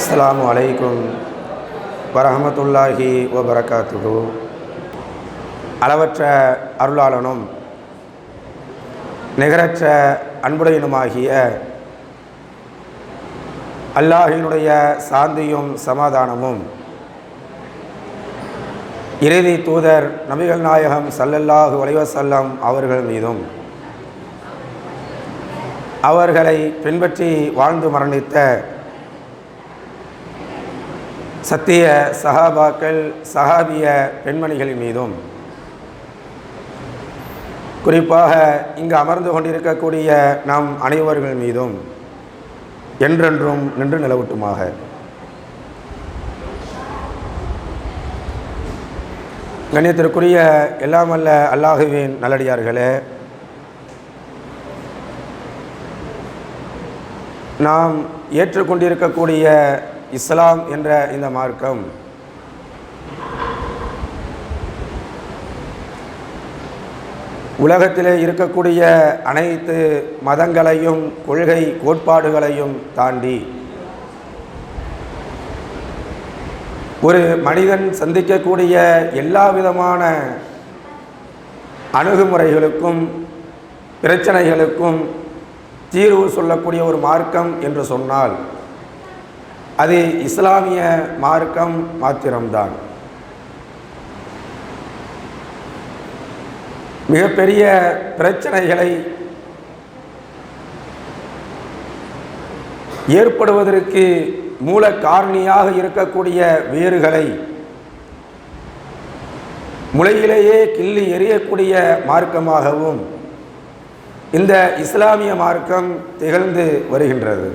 அஸ்ஸலாமு அலைக்கும் வரஹ்மத்துல்லாஹி வபரகாத்துஹு. அளவற்ற அருளாளனும் நிகரற்ற அன்புடையனுமாகிய அல்லாஹினுடைய சாந்தியும் சமாதானமும் இறுதி தூதர் நபிகள் நாயகம் ஸல்லல்லாஹு அலைஹி வஸல்லம் அவர்கள் மீதும் அவர்களை பின்பற்றி வாழ்ந்து மரணித்த சத்திய சஹாபாக்கள் சஹாபிய பெண்மணிகளின் மீதும் குறிப்பாக இங்கு அமர்ந்து கொண்டிருக்கக்கூடிய நம் அனைவர்கள் மீதும் என்றென்றும் நின்று நிலவட்டுமாக. கண்ணியத்திற்குரிய எல்லாம் வல்ல அல்லாஹுவின் நல்லடியார்களே, நாம் ஏற்றுக்கொண்டிருக்கக்கூடிய இஸ்லாம் என்ற இந்த மார்க்கம் உலகத்திலே இருக்கக்கூடிய அனைத்து மதங்களையும் கொள்கை கோட்பாடுகளையும் தாண்டி ஒரு மனிதன் சந்திக்கக்கூடிய எல்லா விதமான அணுகுமுறைகளுக்கும் பிரச்சனைகளுக்கும் தீர்வு சொல்லக்கூடிய ஒரு மார்க்கம் என்று சொன்னால் அது இஸ்லாமிய மார்க்கம் மாத்திரம்தான். மிகப்பெரிய பிரச்சனைகளை ஏற்படுவதற்கு மூல காரணியாக இருக்கக்கூடிய வேர்களை முளையிலேயே கிள்ளி எறியக்கூடிய மார்க்கமாகவும் இந்த இஸ்லாமிய மார்க்கம் திகழ்ந்து வருகின்றது.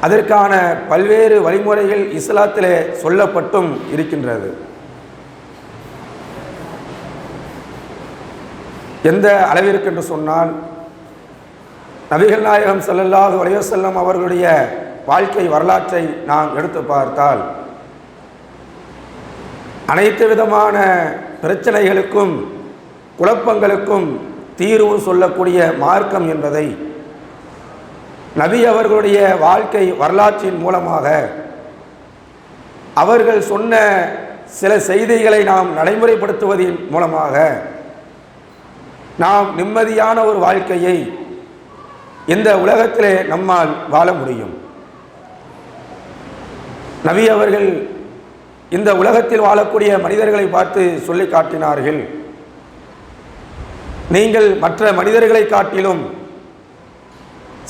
அதற்கான பல்வேறு வழிமுறைகள் இஸ்லாத்திலே சொல்லப்பட்டும் இருக்கின்றது. எந்த அளவிற்கு என்று சொன்னால், நபிகள் நாயகம் ஸல்லல்லாஹு அலைஹி வஸல்லம் அவர்களுடைய வாழ்க்கை வரலாற்றை நாம் எடுத்து பார்த்தால் அனைத்து விதமான பிரச்சனைகளுக்கும் குழப்பங்களுக்கும் தீர்வு சொல்லக்கூடிய மார்க்கம் என்பதை நபி அவர்களுடைய வாழ்க்கை வரலாற்றின் மூலமாக அவர்கள் சொன்ன சில செய்திகளை நாம் நடைமுறைப்படுத்துவதன் மூலமாக நாம் நிம்மதியான ஒரு வாழ்க்கையை இந்த உலகத்திலே நம்மால் வாழ முடியும். நபி அவர்கள் இந்த உலகத்தில் வாழக்கூடிய மனிதர்களை பார்த்து சொல்லி காட்டினார்கள், நீங்கள் மற்ற மனிதர்களை காட்டிலும்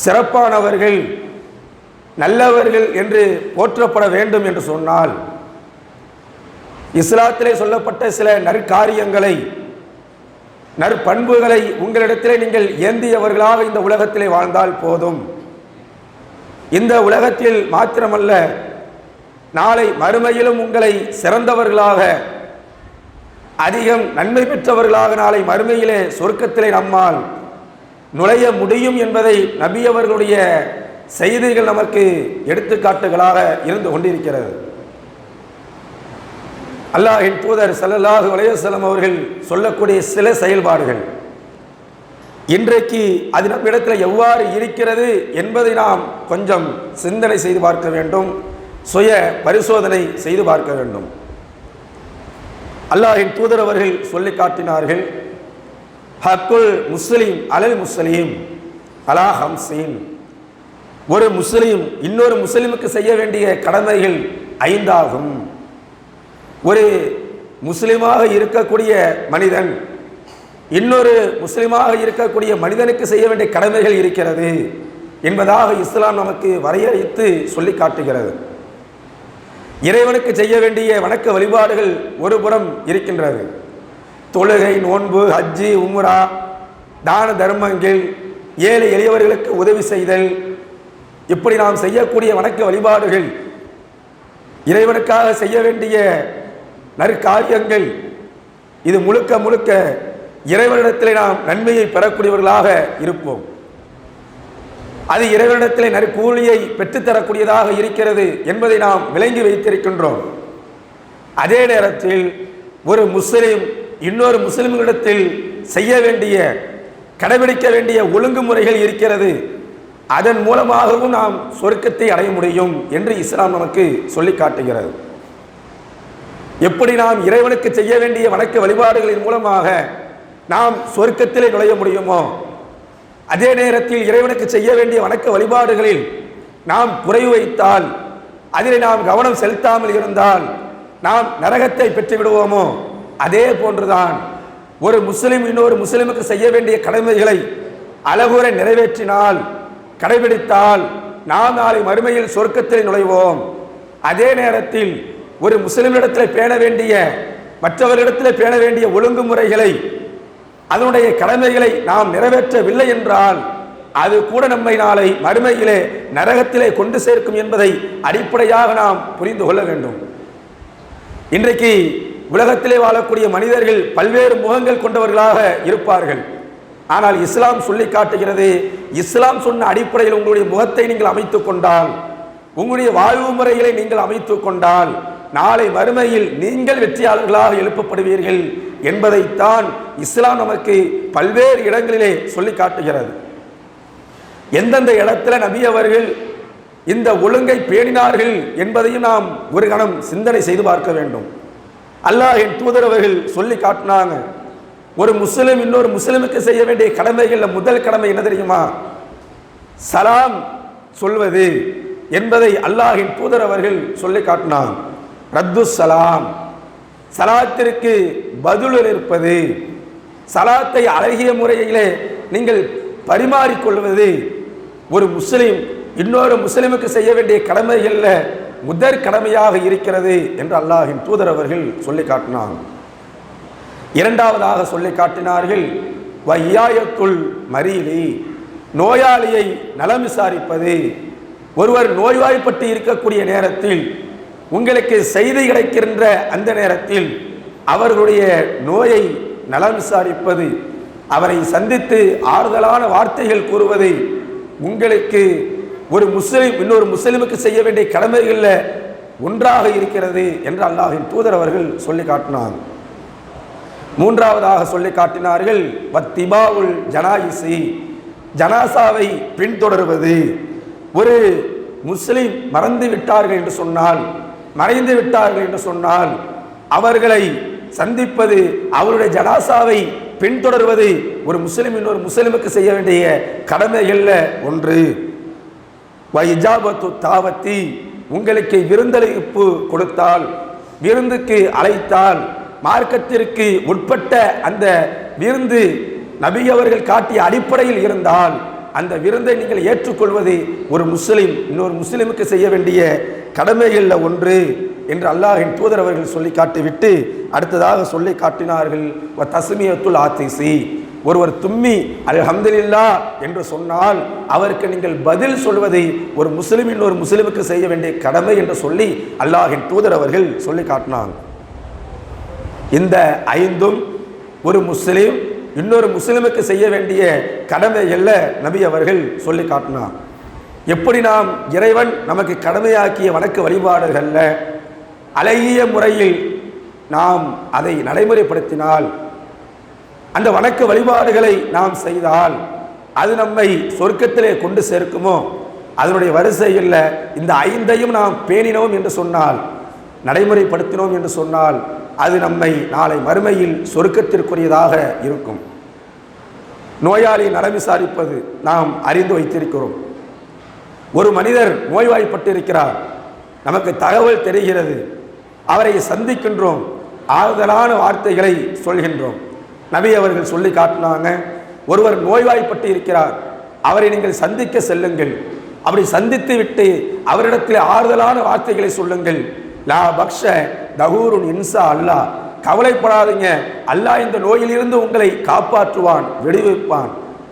சிறப்பானவர்கள் நல்லவர்கள் என்று போற்றப்பட வேண்டும் என்று சொன்னால் இஸ்லாத்திலே சொல்லப்பட்ட சில நற்காரியங்களை நற்பண்புகளை உங்களிடத்திலே நீங்கள் ஏந்தியவர்களாக இந்த உலகத்திலே வாழ்ந்தால் போதும். இந்த உலகத்தில் மாத்திரமல்ல, நாளை மறுமையிலும் உங்களை சிறந்தவர்களாக அதிகம் நன்மை பெற்றவர்களாக நாளை மறுமையிலே சொர்க்கத்திலே நம்மால் நுழைய முடியும் என்பதை நபி அவர்களுடைய செய்திகள் நமக்கு எடுத்துக்காட்டுகளாக இருந்து கொண்டிருக்கிறது. அல்லாஹ்வின் தூதர் ஸல்லல்லாஹு அலைஹி வஸல்லம் அவர்கள் சொல்லக்கூடிய சில செயல்பாடுகள் இன்றைக்கு அது நம்மிடத்தில் எவ்வாறு இருக்கிறது என்பதை நாம் கொஞ்சம் சிந்தனை செய்து பார்க்க வேண்டும், சுய பரிசோதனை செய்து பார்க்க வேண்டும். அல்லாஹ்வின் தூதர் அவர்கள் சொல்லி காட்டினார்கள், ஹக்குல் முஸ்லிம் அலல் முஸ்லிம் அலா ஹம்சீன். ஒரு முஸ்லிம் இன்னொரு முஸ்லிமுக்கு செய்ய வேண்டிய கடமைகள் 5 ஆகும். ஒரு முஸ்லிமாக இருக்கக்கூடிய மனிதன் இன்னொரு முஸ்லிமாக இருக்கக்கூடிய மனிதனுக்கு செய்ய வேண்டிய கடமைகள் இருக்கிறது என்பதாக இஸ்லாம் நமக்கு வரையறுத்து சொல்லி காட்டுகிறது. இறைவனுக்கு செய்ய வேண்டிய வணக்க வழிபாடுகள் ஒரு புறம் இருக்கின்றது. தொழுகை, நோன்பு, ஹஜ்ஜி, உம்ரா, தான தர்மங்கள், ஏழை எளியவர்களுக்கு உதவி செய்தல், இப்படி நாம் செய்யக்கூடிய வணக்க வழிபாடுகள் இறைவனுக்காக செய்ய வேண்டிய நற்காரியங்கள். இது முழுக்க முழுக்க இறைவனிடத்திலே நாம் நன்மையை பெறக்கூடியவர்களாக இருப்போம். அது இறைவனிடத்திலே நற்கூலியை பெற்றுத்தரக்கூடியதாக இருக்கிறது என்பதை நாம் விளங்கி வைத்திருக்கின்றோம். அதே நேரத்தில் ஒரு முஸ்லிம் இன்னொரு முஸ்லிம்களிடத்தில் செய்ய வேண்டிய கடைபிடிக்க வேண்டிய ஒழுங்குமுறைகள் இருக்கிறது. அதன் மூலமாகவும் நாம் சொர்க்கத்தை அடைய முடியும் என்று இஸ்லாம் நமக்கு சொல்லி காட்டுகிறது. எப்படி நாம் இறைவனுக்கு செய்ய வேண்டிய வணக்க வழிபாடுகளின் மூலமாக நாம் சொர்க்கத்திலே நுழைய முடியுமோ, அதே நேரத்தில் இறைவனுக்கு செய்ய வேண்டிய வணக்க வழிபாடுகளில் நாம் குறைவு வைத்தால், அதில் நாம் கவனம் செலுத்தாமல் இருந்தால் நாம் நரகத்தை பெற்று விடுவோமோ, அதே போன்றுதான் ஒரு முஸ்லிம் இன்னொரு முஸ்லிமுக்கு செய்ய வேண்டிய கடமைகளை அழகுற நிறைவேற்றினால், கடைபிடித்தால் நாம் நாளை மறுமையில் சொர்க்கத்தில் நுழைவோம். அதே நேரத்தில் ஒரு முஸ்லிமிடத்தில் பேண வேண்டிய, மற்றவர்களிடத்தில் பேண வேண்டிய ஒழுங்குமுறைகளை, அதனுடைய கடமைகளை நாம் நிறைவேற்றவில்லை என்றால் அது கூட நம்மை நாளை மறுமையிலே நரகத்திலே கொண்டு சேர்க்கும் என்பதை அடிப்படையாக நாம் புரிந்து கொள்ள வேண்டும். இன்றைக்கு உலகத்திலே வாழக்கூடிய மனிதர்கள் பல்வேறு முகங்கள் கொண்டவர்களாக இருப்பார்கள். ஆனால் இஸ்லாம் சொல்லி காட்டுகிறது, இஸ்லாம் சொன்ன அடிப்படையில் உங்களுடைய முகத்தை நீங்கள் அமைத்துக் கொண்டால், உங்களுடைய வாழ்வு முறைகளை நீங்கள் அமைத்துக் கொண்டால் நாளை மறுமையில் நீங்கள் வெற்றியாளர்களாக எழுப்பப்படுவீர்கள் என்பதைத்தான் இஸ்லாம் நமக்கு பல்வேறு இடங்களிலே சொல்லி காட்டுகிறது. எந்தெந்த இடத்துல நபி அவர்கள் இந்த ஒழுங்கை பேணினார்கள் என்பதையும் நாம் ஒரு கணம் சிந்தனை செய்து பார்க்க வேண்டும். அல்லாஹ்வின் தூதர் அவர்கள் சொல்லி காட்டினாங்க, ஒரு முஸ்லிம் இன்னொரு முஸ்லிமுக்கு செய்ய வேண்டிய கடமைகளில் முதல் கடமை என்ன தெரியுமா? சலாம் சொல்வது என்பதை அல்லாஹ்வின் தூதர் அவர்கள் சொல்லி காட்டினாங்க. ரத்து சலாம், சலாத்திற்கு பதில் இருப்பது, சலாத்தை அழகிய முறையிலே நீங்கள் பரிமாறிக்கொள்வது ஒரு முஸ்லிம் இன்னொரு முஸ்லிமுக்கு செய்ய வேண்டிய கடமைகளில் முதற் கடமையாக இருக்கிறது என்று அல்லாஹ்வின் தூதர் அவர்கள் சொல்லி காட்டினார். இரண்டாவதாக சொல்லி காட்டினார்கள், வையாயத்துல் மரீலி, நோயாளியை நலம் விசாரிப்பது. ஒருவர் நோய்வாய்ப்பட்டு இருக்கக்கூடிய நேரத்தில் உங்களுக்கு செய்தி கிடைக்கின்ற அந்த நேரத்தில் அவர்களுடைய நோயை நலம் விசாரிப்பது, அவரை சந்தித்து ஆறுதலான வார்த்தைகள் கூறுவது உங்களுக்கு ஒரு முஸ்லிம் இன்னொரு முஸ்லிமுக்கு செய்ய வேண்டிய கடமைகளில் ஒன்றாக இருக்கிறது என்று அல்லாஹ்வின் தூதர் அவர்கள் சொல்லி காட்டினார். மூன்றாவதாக சொல்லி காட்டினார்கள், வத்திபாவுல் ஜனாயிசி, ஜனாசாவை பின்தொடர்வது. ஒரு முஸ்லிம் மறந்து விட்டார்கள் என்று சொன்னால், மறைந்து விட்டார்கள் என்று சொன்னால் அவர்களை சந்திப்பது, அவருடைய ஜனாசாவை பின்தொடர்வது ஒரு முஸ்லிம் இன்னொரு முஸ்லிமுக்கு செய்ய வேண்டிய கடமைகளில் ஒன்று. வைஜாபத்து தாவத்தி, உங்களுக்கு விருந்தளிப்பு கொடுத்தால், விருந்துக்கு அழைத்தால், மார்க்கத்திற்கு உட்பட்ட அந்த விருந்து நபி அவர்கள் காட்டிய அடிப்படையில் இருந்தால் அந்த விருந்தை நீங்கள் ஏற்றுக்கொள்வது ஒரு முஸ்லிம் இன்னொரு முஸ்லிமுக்கு செய்ய வேண்டிய கடமைகளில் ஒன்று என்று அல்லாஹ்வின் தூதர் அவர்கள் சொல்லி காட்டிவிட்டு அடுத்ததாக சொல்லி காட்டினார்கள், தஸ்மியத்துல் ஆத்திசி, ஒருவர் தும்மி அல்ஹம்துலில்லாஹ் என்று சொன்னால் அவருக்கு நீங்கள் பதில் சொல்வதை ஒரு முஸ்லிம் இன்னொரு முஸ்லிமுக்கு செய்ய வேண்டிய கடமை என்று சொல்லி அல்லாஹ்வின் தூதர் அவர்கள் சொல்லி காட்டினாங்க. இந்த ஐந்தும் ஒரு முஸ்லிம் இன்னொரு முஸ்லிமுக்கு செய்ய வேண்டிய கடமைகளில் நபி அவர்கள் சொல்லி காட்டினார். எப்படி நாம் இறைவன் நமக்கு கடமையாக்கிய வணக்க வழிபாடுகளில் அழகிய முறையில் நாம் அதை நடைமுறைப்படுத்தினால், அந்த வணக்க வழிபாடுகளை நாம் செய்தால் அது நம்மை சொர்க்கத்திலே கொண்டு சேர்க்குமோ, அதனுடைய வரிசையில் இந்த ஐந்தையும் நாம் பேணினோம் என்று சொன்னால், நடைமுறைப்படுத்தினோம் என்று சொன்னால் அது நம்மை நாளை மறுமையில் சொர்க்கத்திற்குரியதாக இருக்கும். நோயாளி நலம் விசாரிப்பது நாம் அறிந்து வைத்திருக்கிறோம். ஒரு மனிதர் நோய்வாய்ப்பட்டிருக்கிறார், நமக்கு தகவல் தெரிகிறது, அவரை சந்திக்கின்றோம், ஆறுதலான வார்த்தைகளை சொல்கின்றோம். நபி அவர்கள் சொல்லி காட்டினாங்க, ஒருவர் நோய்வாய்ப்பட்டு இருக்கிறார், அவரை நீங்கள் சந்திக்க செல்லுங்கள், அப்படி சந்தித்து விட்டு அவரிடத்தில் ஆறுதலான வார்த்தைகளை சொல்லுங்கள். லா பக்ஷ தகூருன் இன்சா அல்லாஹ், கவலைப்படாதீங்க, அல்லாஹ் இந்த நோயிலிருந்து உங்களை காப்பாற்றுவான், விடுவிப்பான்,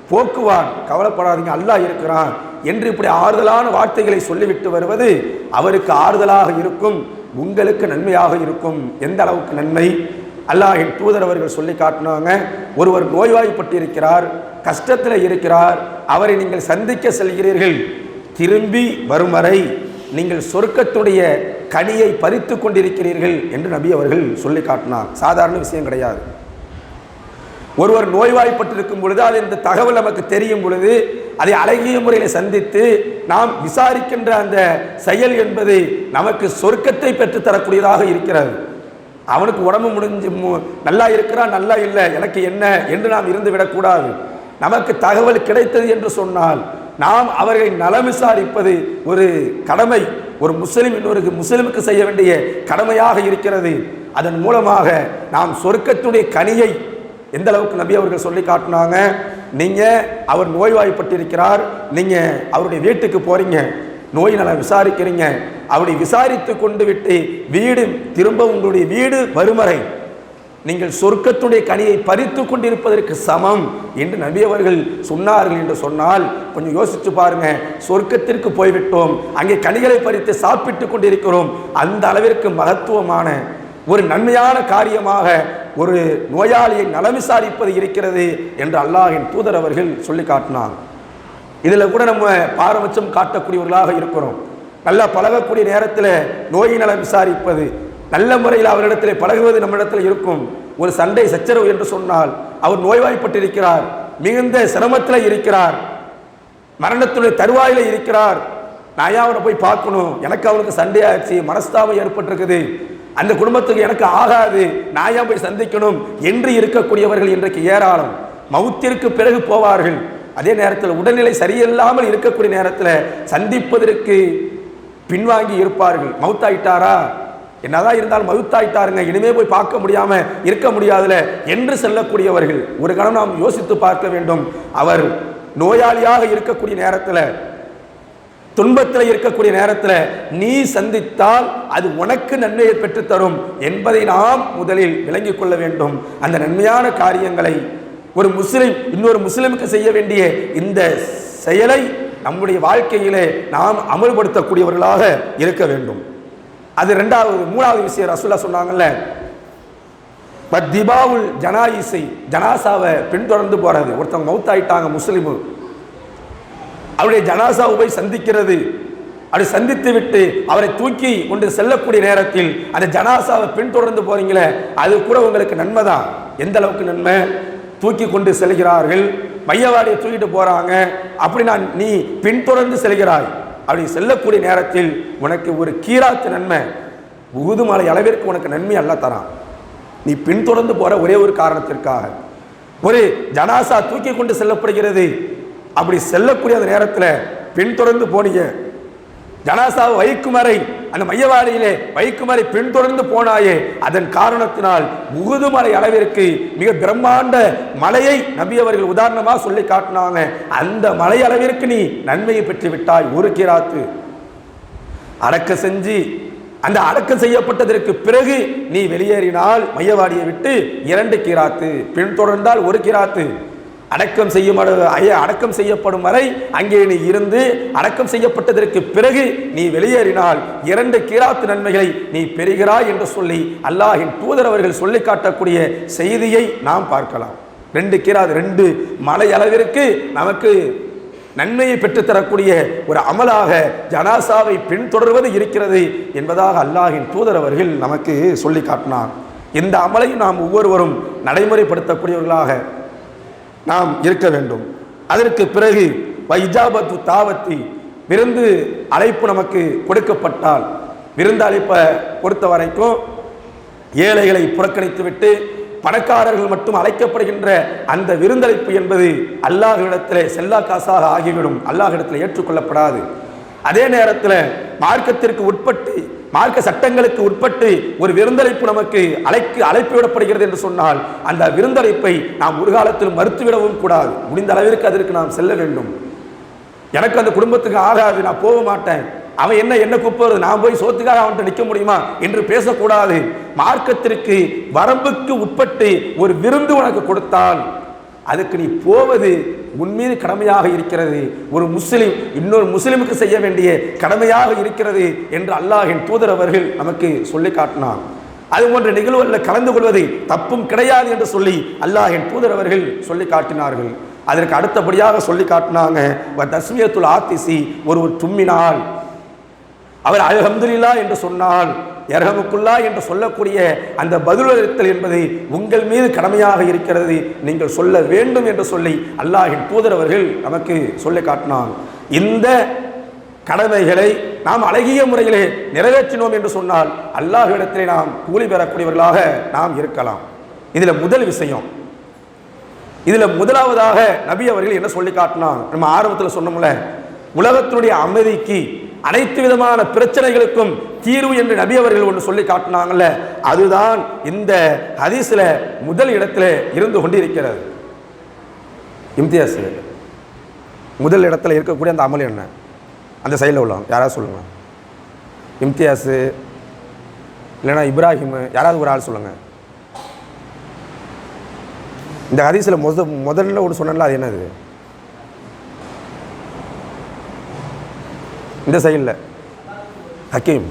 போக்குவான், கவலைப்படாதீங்க, அல்லாஹ் இருக்கிறான் என்று இப்படி ஆறுதலான வார்த்தைகளை சொல்லிவிட்டு வருவது அவருக்கு ஆறுதலாக இருக்கும், உங்களுக்கு நன்மையாக இருக்கும். எந்த அளவுக்கு நன்மை? அல்லாஹ்வின் தூதர் அவர்கள் சொல்லி காட்டினாங்க, ஒருவர் நோய்வாய்ப்பட்டு இருக்கிறார், கஷ்டத்தில் இருக்கிறார், அவரை நீங்கள் சந்திக்க செல்கிறீர்கள், திரும்பி வரும் வரை நீங்கள் சொர்க்கத்துடைய கனியை பறித்து கொண்டிருக்கிறீர்கள் என்று நபி அவர்கள் சொல்லி காட்டினார். சாதாரண விஷயம் கிடையாது. ஒருவர் நோய்வாய்ப்பட்டிருக்கும் பொழுது அது இந்த தகவல் நமக்கு தெரியும் பொழுது அதை அழகிய முறையில் சந்தித்து நாம் விசாரிக்கின்ற அந்த செயல் என்பது நமக்கு சொர்க்கத்தை பெற்றுத்தரக்கூடியதாக இருக்கிறது. அவனுக்கு உடம்பு முடிஞ்சு நல்லா இருக்கிறான், நல்லா இல்லை, எனக்கு என்ன என்று நாம் இருந்து விடக்கூடாது. நமக்கு தகவல் கிடைத்தது என்று சொன்னால் நாம் அவர்களை நலம் விசாரிப்பது ஒரு கடமை, ஒரு முஸ்லிம் இன்னொரு முஸ்லிமுக்கு செய்ய வேண்டிய கடமையாக இருக்கிறது. அதன் மூலமாக நாம் சொர்க்கத்துடைய கனியை எந்த அளவுக்கு நபி அவர்கள் சொல்லி காட்டினாங்க. நீங்கள் அவர் நோய்வாய்ப்பட்டிருக்கிறார், நீங்கள் அவருடைய வீட்டுக்கு போகிறீங்க, நோய் நலம் விசாரிக்கிறீங்க, அப்படி விசாரித்து கொண்டு விட்டு வீடு திரும்ப உங்களுடைய வீடு வறுமறை நீங்கள் சொர்க்கத்துடைய கனியை பறித்து கொண்டிருப்பதற்கு சமம் என்று நபி அவர்கள் சொன்னார்கள் என்று சொன்னால் கொஞ்சம் யோசித்து பாருங்க. சொர்க்கத்திற்கு போய்விட்டோம், அங்கே கனிகளை பறித்து சாப்பிட்டு கொண்டிருக்கிறோம். அந்த அளவிற்கு மகத்துவமான ஒரு நன்மையான காரியமாக ஒரு நோயாளியை நலம் விசாரிப்பது இருக்கிறது என்று அல்லாஹ்வின் தூதர் அவர்கள் சொல்லி காட்டினார். இதில் கூட நம்ம பாரபட்சம் காட்டக்கூடியவர்களாக இருக்கிறோம். நல்லா பழகக்கூடிய நேரத்தில் நோயை நலம் விசாரிப்பது, நல்ல முறையில் அவரிடத்தில் பழகுவது நம்மிடத்தில் இருக்கும். ஒரு சண்டை சச்சரவு என்று சொன்னால் அவர் நோய்வாய்ப்பட்டிருக்கிறார், மிகுந்த சிரமத்தில் இருக்கிறார், மரணத்துடைய தருவாயில் இருக்கிறார், நான் அவனை போய் பார்க்கணும், எனக்கு அவனுக்கு சண்டை ஆச்சு, மனஸ்தாபம் ஏற்பட்டிருக்குது, அந்த குடும்பத்துக்கு எனக்கு ஆகாது, நான் போய் சந்திக்கணும் என்று இருக்கக்கூடியவர்கள் இன்றைக்கு ஏராளம். மவுத்திற்கு பிறகு போவார்கள். அதே நேரத்தில் உடல்நிலை சரியில்லாமல் இருக்கக்கூடிய நேரத்தில் சந்திப்பதற்கு பின்வாங்கி இருப்பார்கள். மவுத்தாயிட்டாரா, என்னதான் இருந்தாலும் மவுத்தாயிட்டாருங்க, இனிமே போய் பார்க்க முடியாம இருக்க முடியாதுல என்று சொல்லக்கூடியவர்கள். ஒரு கணம் நாம் யோசித்து பார்க்க வேண்டும். அவர் நோயாளியாக இருக்கக்கூடிய நேரத்தில், துன்பத்தில் இருக்கக்கூடிய நேரத்தில் நீ சந்தித்தால் அது உனக்கு நன்மையை பெற்றுத்தரும் என்பதை நாம் முதலில் விளங்கிக் கொள்ள வேண்டும். அந்த நன்மையான காரியங்களை ஒரு முஸ்லிம் இன்னொரு முஸ்லிமுக்கு செய்ய வேண்டிய இந்த செயலை நம்முடைய வாழ்க்கையிலே நாம் அமல்படுத்தக்கூடியவர்களாக இருக்க வேண்டும். அது ரெண்டாவது. மூணாவது விஷயம் ரசூலுல்லாஹ் சொன்னாங்கல்ல, பத்திபாவுல் ஜனாயிஸை, ஜனாசாவை பின்தொடர்ந்து போறது. ஒருத்தவங்க மௌத்தாயிட்டாங்க முஸ்லிமு, அவருடைய ஜனாசாவை போய் சந்திக்கிறது, அப்படி சந்தித்து விட்டு அவரை தூக்கி கொண்டு செல்லக்கூடிய நேரத்தில் அந்த ஜனாசாவை பின்தொடர்ந்து போறீங்களே, அது கூட உங்களுக்கு நன்மை தான். எந்த அளவுக்கு நன்மை? தூக்கி கொண்டு செல்கிறார்கள், மையவாடியை தூக்கிட்டு போறாங்க, அப்படி நீ பின்தொடர்ந்து செல்கிறாய், அப்படி செல்லக்கூடிய நேரத்தில் உனக்கு ஒரு கீராத்து நன்மை, உகுது மலை அளவிற்கு உனக்கு நன்மை அல்லாஹ் தரான். நீ பின்தொடர்ந்து போற ஒரே ஒரு காரணத்திற்காக. ஒரு ஜனாசா தூக்கி கொண்டு செல்லப்படுகிறது, அப்படி செல்லக்கூடிய அந்த நேரத்தில் பின்தொடர்ந்து போனீங்க, ஜனாசாவை வைக்கும் வரை அந்த மையவாடியிலே வைக்கும் வரை பின்தொடர்ந்து போனாயே, அதன் காரணத்தினால் உகுது மலை அளவிற்கு மிக பிரம்மாண்ட மலையை நபி அவர்கள் உதாரணமாக சொல்லி காட்டினாங்க. அந்த மலை அளவிற்கு நீ நன்மையை பெற்று விட்டாய். ஒரு கீராத்து அடக்க செஞ்சு அந்த அடக்கம் செய்யப்பட்டதற்கு பிறகு நீ வெளியேறினால் மையவாடியை விட்டு 2 கீராத்து, பின்தொடர்ந்தால் 1 கீராத்து. அடக்கம் செய்யப்படும் வரை அங்கே நீ இருந்து அடக்கம் செய்யப்பட்டதற்கு பிறகு நீ வெளியேறினால் 2 கீராத்து நன்மைகளை நீ பெறுகிறாய் என்று சொல்லி அல்லாஹ்வின் தூதர் அவர்கள் சொல்லி காட்டக்கூடிய செய்தியை நாம் பார்க்கலாம். 2 கீராத், 2 மலை அளவிற்கு நமக்கு நன்மையை பெற்றுத்தரக்கூடிய ஒரு அமலாக ஜனாசாவை பின்தொடர்வது இருக்கிறது என்பதாக அல்லாஹ்வின் தூதர் அவர்கள் நமக்கு சொல்லி காட்டினார். இந்த அமலை நாம் ஒவ்வொருவரும் நடைமுறைப்படுத்தக்கூடியவர்களாக நாம் இருக்க வேண்டும். அதற்கு பிறகு வைஜாபத்து தாவத்தி, விருந்து அழைப்பு நமக்கு கொடுக்கப்பட்டால், விருந்து அழைப்பை பொறுத்த வரைக்கும் ஏழைகளை புறக்கணித்து விட்டு பணக்காரர்கள் மட்டும் அழைக்கப்படுகின்ற அந்த விருந்தளிப்பு என்பது அல்லாஹ்விடத்திலே செல்லா காசாக ஆகிவிடும், அல்லாஹ்விடத்தில் ஏற்றுக்கொள்ளப்படாது. அதே நேரத்தில் மார்க்கத்திற்கு உட்பட்டு, மார்க்க சட்டங்களுக்கு உட்பட்டு ஒரு விருந்தளிப்பு நமக்கு அழைப்பு விடப்படுகிறது என்று சொன்னால் அந்த விருந்தளிப்பை நாம் ஒரு காலத்தில் மறுத்துவிடவும் கூடாது. முடிந்த அளவிற்கு அதற்கு நாம் செல்ல வேண்டும். எனக்கு அந்த குடும்பத்துக்கு ஆகாது, நான் போக மாட்டேன், அவன் என்ன கூப்பிடுறது, நான் போய் சோத்துக்காக அவன்கிட்ட நிற்க முடியுமா என்று பேசக்கூடாது. மார்க்கத்திற்கு வரம்புக்கு உட்பட்டு ஒரு விருந்து உனக்கு கொடுத்தால் அதுக்கு நீ போவது உன்மீது கடமையாக இருக்கிறது, ஒரு முஸ்லிம் இன்னொரு முஸ்லிமுக்கு செய்ய வேண்டிய கடமையாக இருக்கிறது என்று அல்லாஹ்வின் தூதர் அவர்கள் நமக்கு சொல்லி காட்டினார். அது போன்ற நிகழ்வுகளில் கலந்து கொள்வது தப்பும் கிடையாது என்று சொல்லி அல்லாஹ்வின் தூதர் அவர்கள் சொல்லி காட்டினார்கள். அதற்கு அடுத்தபடியாக சொல்லி காட்டினாங்க, தஸ்மியத்துல் ஆத்திசி, ஒரு தும்மினால் அவர் அல்ஹம்துலில்லாஹ் என்று சொன்னால் யர்ஹமுக்குல்லா என்று சொல்லக்கூடிய அந்த பதிலளித்தல் என்பது உங்கள் மீது கடமையாக இருக்கிறது, நீங்கள் சொல்ல வேண்டும் என்று சொல்லி அல்லாஹ்வின் தூதர் அவர்கள் நமக்கு சொல்லி காட்டினார். இந்த கடமைகளை நாம் அழகிய முறையிலே நிறைவேற்றினோம் என்று சொன்னால் அல்லாஹ்விடத்திலே நாம் கூலி பெறக்கூடியவர்களாக நாம் இருக்கலாம். இதில் முதல் விஷயம், இதில் முதலாவதாக நபி அவர்கள் என்ன சொல்லி காட்டினார்? நம்ம ஆரம்பத்தில் சொன்னோம்ல, உலகத்தினுடைய அமைதிக்கு அனைத்து விதமான பிரச்சனைகளுக்கும் தீர்வு என்று நபி அவர்கள் ஒன்று சொல்லி காட்டினாங்கல்ல, அதுதான் இந்த ஹதீஸ்ல முதல் இடத்துல இருந்து கொண்டிருக்கிறது. இம்தியாஸ் முதல் இடத்துல இருக்கக்கூடிய அந்த அமல் என்ன? அந்த சைடில் உள்ளவங்க யாராவது சொல்லுங்க. இம்தியாஸ் இல்லைன்னா இப்ராஹிம், யாராவது ஒரு ஆள் சொல்லுங்க. இந்த ஹதீஸ்ல முதல்ல ஒன்று சொன்னல, அது என்னது? இந்த சைடில் ஹக்கீம்,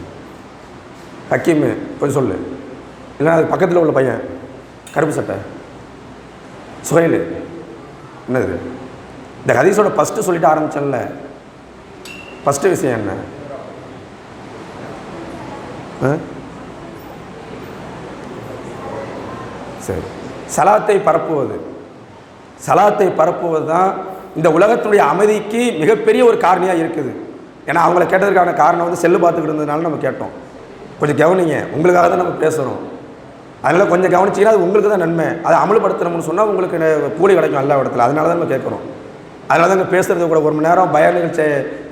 ஹக்கீம் கொஞ்சம் சொல்லு. இல்லைன்னா அது பக்கத்தில் உள்ள பையன் கருப்பு சட்டை சுஹைல், என்னது? இந்த ஹதீஸோட ஃபஸ்ட்டு சொல்லிட்டு ஆரம்பிச்சேன்ல, ஃபஸ்ட்டு விஷயம் என்ன? சரி, சலாத்தை பரப்புவது. சலாத்தை பரப்புவது தான் இந்த உலகத்தினுடைய அமைதிக்கு மிகப்பெரிய ஒரு காரணியாக இருக்குது. ஏன்னா அவங்கள கேட்டதற்கான காரணம் வந்து செல்லு பார்த்துக்கிட்டு இருந்ததுனால நம்ம கேட்டோம். கொஞ்சம் கவனிங்க, உங்களுக்காக தான் நம்ம பேசுகிறோம். அதனால் கொஞ்சம் கவனிச்சிங்கன்னா அது உங்களுக்கு தான் நன்மை. அதை அமல்படுத்தணும்னு சொன்னால் உங்களுக்கு கூலி கிடைக்கும் எல்லா இடத்துல. அதனால தான் நம்ம கேட்குறோம். அதனால தான் இங்கே பேசுகிறது கூட 1 மணி நேரம் பயான் நிகழ்ச்சி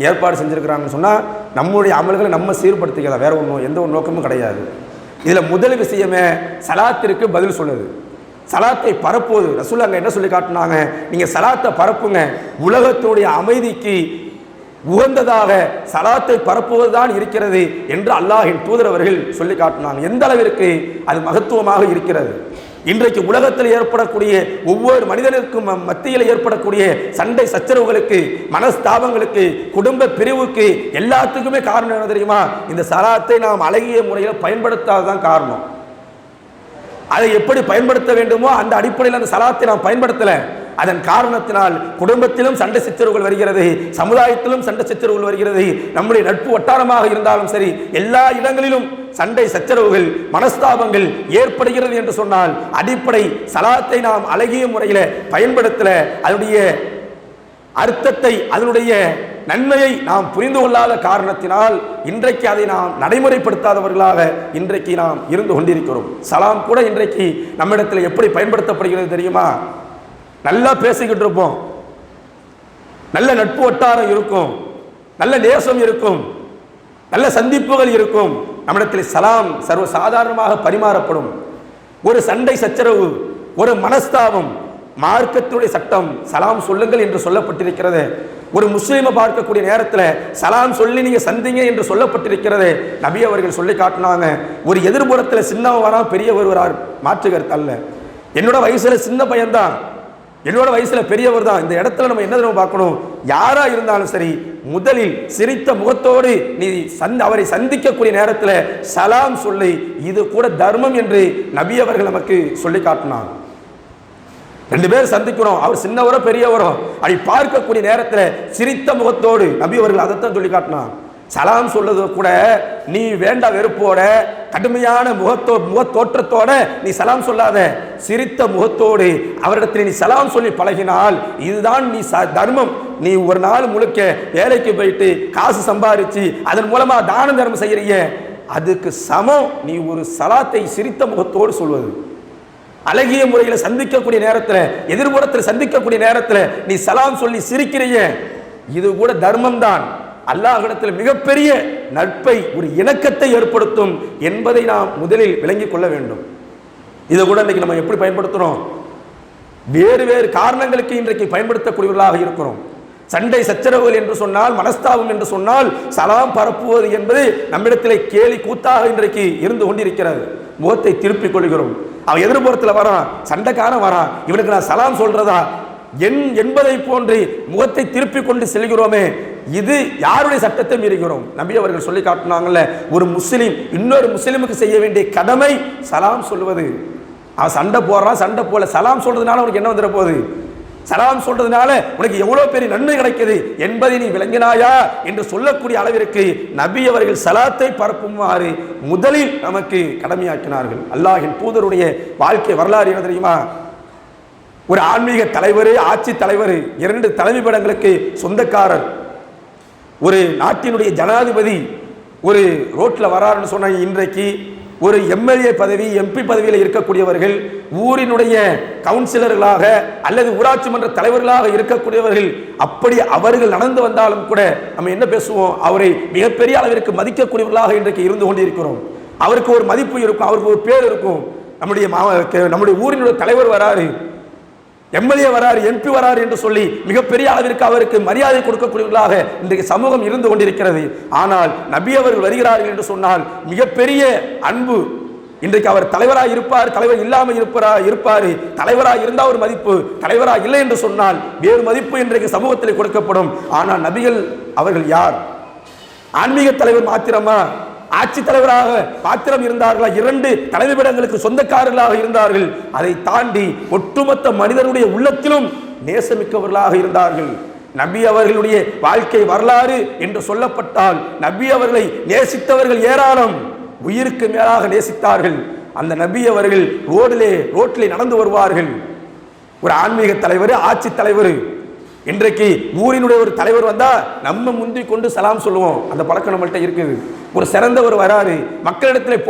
ஏற்பாடு செஞ்சுருக்கிறாங்கன்னு சொன்னால் நம்மளுடைய அமல்களை நம்ம சீர்படுத்திக்கலாம், வேறு ஒன்றும் எந்த ஒரு நோக்கமும் கிடையாது. இதில் முதல் விஷயமே சலாத்திற்கு பதில் சொல்லுது, சலாத்தை பரப்புவது. ரசூல் அங்கே என்ன சொல்லி காட்டினாங்க? நீங்கள் சலாத்தை பரப்புங்க, உலகத்தினுடைய அமைதிக்கு உகந்ததாக சலாத்தை பரப்புவதுதான் இருக்கிறது என்று அல்லாஹ்வின் தூதர் அவர்கள் சொல்லி காட்டினாங்க. எந்த அளவிற்கு அது மகத்துவமாக இருக்கிறது. இன்றைக்கு உலகத்தில் ஏற்படக்கூடிய ஒவ்வொரு மனிதனுக்கும் மத்தியில் ஏற்படக்கூடிய சண்டை சச்சரவுகளுக்கு, மனஸ்தாபங்களுக்கு, குடும்ப பிரிவுக்கு எல்லாத்துக்குமே காரணம் என்ன தெரியுமா? இந்த சலாத்தை நாம் அழகிய முறையில் பயன்படுத்தாததான் காரணம். அதை எப்படி பயன்படுத்த வேண்டுமோ அந்த அடிப்படையில் அந்த சலாத்தை நாம் பயன்படுத்தலை. அதன் காரணத்தினால் குடும்பத்திலும் சண்டை சச்சரவுகள் வருகிறது, சமுதாயத்திலும் சண்டை சச்சரவுகள் வருகிறது. நம்முடைய நட்பு வட்டாரமாக இருந்தாலும் சரி, எல்லா இடங்களிலும் சண்டை சச்சரவுகள், மனஸ்தாபங்கள் ஏற்படுகிறது என்று சொன்னால் அடிப்படை சலாத்தை நாம் அழகிய முறையில் பயன்படுத்தல, அதனுடைய அர்த்தத்தை, அதனுடைய நன்மையை நாம் புரிந்து கொள்ளாத காரணத்தினால் இன்றைக்கு அதை நாம் நடைமுறைப்படுத்தாதவர்களாக இன்றைக்கு நாம் இருந்து கொண்டிருக்கிறோம். சலாம் கூட இன்றைக்கு நம்மிடத்தில் எப்படி பயன்படுத்தப்படுகிறது தெரியுமா? நல்லா பேசிக்கிட்டு இருப்போம், நல்ல நட்பு வட்டாரம் இருக்கும், நல்ல நேசம் இருக்கும், நல்ல சந்திப்புகள் இருக்கும், நம்மிடத்தில் சலாம் சர்வ சாதாரணமாக பரிமாறப்படும். ஒரு சண்டை சச்சரவு, ஒரு மனஸ்தாபம், மார்க்கத்துடைய சட்டம் சலாம் சொல்லுங்கள் என்று சொல்லப்பட்டிருக்கிறது. ஒரு முஸ்லீமை பார்க்கக்கூடிய நேரத்தில் சலாம் சொல்லி நீங்க சந்திங்க என்று சொல்லப்பட்டிருக்கிறது. நபி அவர்கள் சொல்லி காட்டினாங்க. ஒரு எதிர்புறத்தில் சின்னவன் வரா, பெரியவர் வரார், மாற்று கருத்து அல்ல. என்னோட வயசுல சின்ன பையன்தான், என்னோட வயசுல பெரியவர் தான். இந்த இடத்துல நம்ம என்ன பார்க்கணும்? யாரா இருந்தாலும் சரி, முதலில் சிரித்த முகத்தோடு நீ அவரை சந்திக்கக்கூடிய நேரத்தில் சலாம் சொல்லி, இது கூட தர்மம் என்று நபி அவர்கள் நமக்கு சொல்லி காட்டினாங்க. 2 பேர் சந்திக்கிறோம், அவர் சின்னவரோ பெரியவரோ, அப்படி பார்க்கக்கூடிய நேரத்தில் சிரித்த முகத்தோடு, நபி அவர்கள் அதைத்தான் சொல்லி காட்டினாங்க. சலாம் சொல்றது கூட நீ வேண்டா வெறுப்போட, கடுமையான முகத்தோற்றத்தோட நீ சலாம் சொல்லாத, சிரித்த முகத்தோடு அவரிடத்தில் நீ சலாம் சொல்லி பழகினால் இதுதான் நீ தர்மம். நீ ஒரு நாள் முழுக்க வேலைக்கு போயிட்டு காசு சம்பாதிச்சு அதன் மூலமா தான தர்மம் செய்யறீங்க, அதுக்கு சமம் நீ ஒரு சலாத்தை சிரித்த முகத்தோடு சொல்வது. அழகிய முறையில் சந்திக்கக்கூடிய நேரத்தில், எதிர்புறத்தில் சந்திக்கக்கூடிய நேரத்தில் நீ சலாம் சொல்லி சிரிக்கிறீங்க, இது கூட தர்மம் தான். அல்லாஹ்விடத்தில் மிகப்பெரிய நட்பை, ஒரு இணக்கத்தை ஏற்படுத்தும் என்பதை நாம் முதலில் விளங்கிக் கொள்ள வேண்டும். இதை கூட இன்றைக்கு நம்ம எப்படி பயன்படுத்துகிறோம்? வேறு வேறு காரணங்களுக்கு இன்றைக்கு பயன்படுத்தக்கூடியவர்களாக இருக்கிறோம். சண்டை சச்சரவுகள் என்று சொன்னால், மனஸ்தாபம் என்று சொன்னால் சலாம் பரப்புவது என்பது நம்மிடத்திலே கேலி கூத்தாக இன்றைக்கு இருந்து கொண்டிருக்கிறது. முகத்தை திருப்பிக் கொள்கிறோம். அவன் எதிர்புறத்தில் வரான், சண்டைக்காரன் வரான், இவனுக்கு நான் சலாம் சொல்றதா என்பதை போன்று முகத்தை திருப்பிக் கொண்டு செல்கிறோமே, இது யாருடைய சட்டத்தை மீறுகிறோம்? நபி அவர்கள் சொல்லி காட்டினாங்கல்ல, ஒரு முஸ்லிம் இன்னொரு முஸ்லிமுக்கு செய்ய வேண்டிய கடமை சலாம் சொல்வது. அவன் சண்டை போடுறான், சண்டை போல சலாம் சொல்றதுனால அவனுக்கு என்ன வந்துட போகுது? சலாம் சொல்றதுனால உனக்கு எவ்வளவு பெரிய நன்மை கிடைக்குது என்பதை நீ விளங்கினாயா என்று சொல்லக்கூடிய அளவிற்கு நபி அவர்கள் சலாத்தை பரப்புமாறு முதலில் நமக்கு கடமையாக்கினார்கள். அல்லாஹ்வின் தூதருடைய வாழ்க்கை வரலாறு என்ன தெரியுமா? ஒரு ஆன்மீக தலைவர், ஆட்சி தலைவர், 2 தலைமைப்படங்களுக்கு சொந்தக்காரர், ஒரு நாட்டினுடைய ஜனாதிபதி ஒரு ரோட்ல வராருன்னு சொன்ன இன்றைக்கு ஒரு எம்எல்ஏ பதவி, எம்பி பதவியில் இருக்கக்கூடியவர்கள், ஊரினுடைய கவுன்சிலர்களாக அல்லது ஊராட்சி மன்ற தலைவர்களாக இருக்கக்கூடியவர்கள், அப்படி அவர்கள் நடந்து வந்தாலும் கூட நம்ம என்ன பேசுவோம்? அவரை மிகப்பெரிய அளவிற்கு மதிக்கக்கூடியவர்களாக இன்றைக்கு இருந்து கொண்டிருக்கிறோம். அவருக்கு ஒரு மதிப்பு இருக்கும், அவருக்கு ஒரு பேர் இருக்கும். நம்முடைய ஊரினுடைய தலைவர் வராரு, எம்எல்ஏ வராரு, எம்பி வராரு என்று சொல்லி மிகப்பெரிய அளவிற்கு அவருக்கு மரியாதை கொடுக்கக்கூடியவர்களாக இன்றைக்கு சமூகம் இருந்து கொண்டிருக்கிறது. ஆனால் நபி அவர்கள் வருகிறார்கள் என்று சொன்னால் மிகப்பெரிய அன்பு. இன்றைக்கு அவர் தலைவராக இருப்பார், தலைவர் இல்லாமல் இருப்பார், தலைவராக இருந்தால் ஒரு மதிப்பு, தலைவராக இல்லை என்று சொன்னால் வேறு மதிப்பு இன்றைக்கு சமூகத்தில் கொடுக்கப்படும். ஆனால் நபிகள் அவர்கள் யார்? ஆன்மீக தலைவர் மாத்திரமா? ஆட்சி தலைவராக பாத்திரம் இருந்தார்களா? 2 தலைமைப்பிடங்களுக்கு சொந்தக்காரர்களாக இருந்தார்கள். அதை தாண்டி ஒட்டுமொத்த மனிதனுடைய உள்ளத்திலும் நேசமிக்கவர்களாக இருந்தார்கள். நபி அவர்களுடைய வாழ்க்கை வரலாறு என்று சொல்லப்பட்டால் நபி அவர்களை நேசித்தவர்கள் ஏராளம், உயிருக்கு மேலாக நேசித்தார்கள். அந்த நபி அவர்கள் ரோட்டிலே நடந்து வருவார்கள். ஒரு ஆன்மீக தலைவர், ஆட்சி தலைவர். இன்றைக்கு ஊரினுடைய ஒரு தலைவர் வந்தா நம்ம முந்தி கொண்டு சலாம் சொல்லுவோம். அந்த பழக்கம் நம்மள்கிட்ட இருக்குது. ஒரு சிறந்தவர் வராரு, மக்களிடத்தில்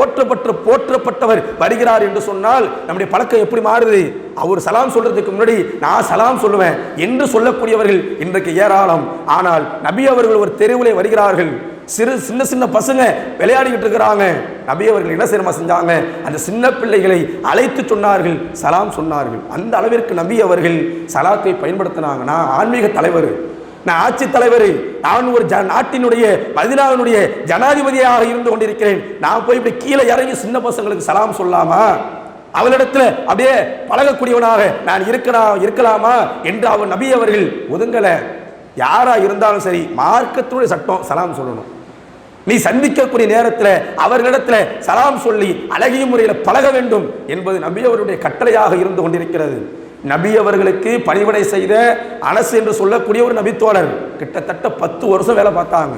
போற்றப்பட்டவர் வருகிறார் என்று சொன்னால் நம்முடைய பழக்கம் எப்படி மாறுது? அவர் சலாம் சொல்றதுக்கு முன்னாடி நான் சலாம் சொல்லுவேன் என்று சொல்லக்கூடியவர்கள் இன்றைக்கு ஏராளம். ஆனால் நபி அவர்கள் ஒரு தெருவிலே வருகிறார்கள், சின்ன பசங்க விளையாடிக்கிட்டு இருக்கிறாங்க. நபி அவர்கள் என்ன செஞ்சாங்க? அந்த சின்ன பிள்ளைகளை அழைத்து சொன்னார்கள், சலாம் சொன்னார்கள். அந்த அளவிற்கு நபி அவர்கள் சலாத்தை பயன்படுத்தினாங்க. நான் ஆன்மீக தலைவர், நான் ஆட்சி தலைவர், நான் ஒரு நாட்டினுடைய மதீனாவினுடைய ஜனாதிபதியாக இருந்து கொண்டிருக்கிறேன். நான் போய் இப்படி கீழே இறங்கி சின்ன பசங்களுக்கு சலாம் சொல்லாமா? அவளிடத்துல அப்படியே பழகக்கூடியவனாக நான் இருக்கலாமா என்று அவர் நபி அவர்கள் ஒதுங்கல. யாரா இருந்தாலும் சரி, மார்க்கத்தினுடைய சட்டம் சலாம் சொல்லணும். நீ சந்திக்கக்கூடிய நேரத்தில் அவர்களிடத்துல சலாம் சொல்லி அழகிய முறையில் பழக வேண்டும் என்பது நபி அவருடைய கட்டளையாக இருந்து கொண்டிருக்கிறது. நபி அவர்களுக்கு பணிவிடை செய்த அனஸ் என்று சொல்லக்கூடிய ஒரு நபித்தோழர் கிட்டத்தட்ட 10 வருஷம் வேலை பார்த்தாங்க.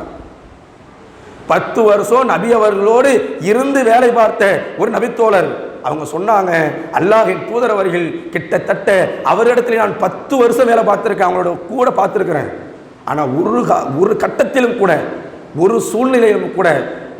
10 வருஷம் நபி அவர்களோடு இருந்து வேலை பார்த்த ஒரு நபித்தோழர். அவங்க சொன்னாங்க, அல்லாஹ்வின் தூதர் அவர்கள் கிட்டத்தட்ட அவரிடத்துல நான் 10 வருஷம் வேலை பார்த்துருக்கேன், அவங்களோட கூட பார்த்துருக்கிறேன். ஆனால் ஒரு கட்டத்திலும் கூட, ஒரு சூழ்நிலையிலும் கூட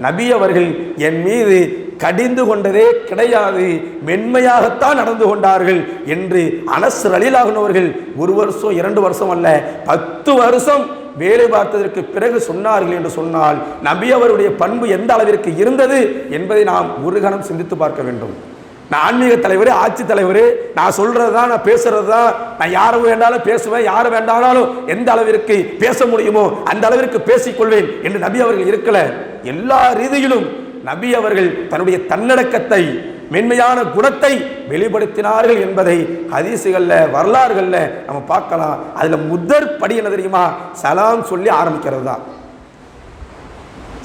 நபி அவர்கள் என் மீது கடிந்து கொண்டதே கிடையாது, மென்மையாகத்தான் நடந்து கொண்டார்கள் என்று அனஸ் ரலியல்லாஹு அன்ஹு அவர்கள் 1 வருஷம் 2 வருஷம் அல்ல 10 வருஷம் வேலை பார்த்ததற்கு பிறகு சொன்னார்கள் என்று சொன்னால் நபி அவருடைய பண்பு எந்த அளவிற்கு இருந்தது என்பதை நாம் ஒரு கணம் சிந்தித்து பார்க்க வேண்டும். நான் ஆன்மீக தலைவர், ஆட்சி தலைவர், நான் சொல்றது தான், நான் பேசுறது தான், நான் யாரை வேண்டாலும் பேசுவேன், யாரை வேண்டாலும் எந்த அளவிற்கு பேச முடியுமோ அந்த அளவிற்கு பேசிக்கொள்வேன் என்று நபி அவர்கள் இருக்கல. எல்லா ரீதியிலும் நபி அவர்கள் தன்னுடைய தன்னடக்கத்தை, மென்மையான குணத்தை வெளிப்படுத்தினார்கள் என்பதை ஹதீசுகள்ல, வரலாறுகள்ல நம்ம பார்க்கலாம். அதுல முதற் படி என்ன தெரியுமா? சலாம் சொல்லி ஆரம்பிக்கிறது தான்.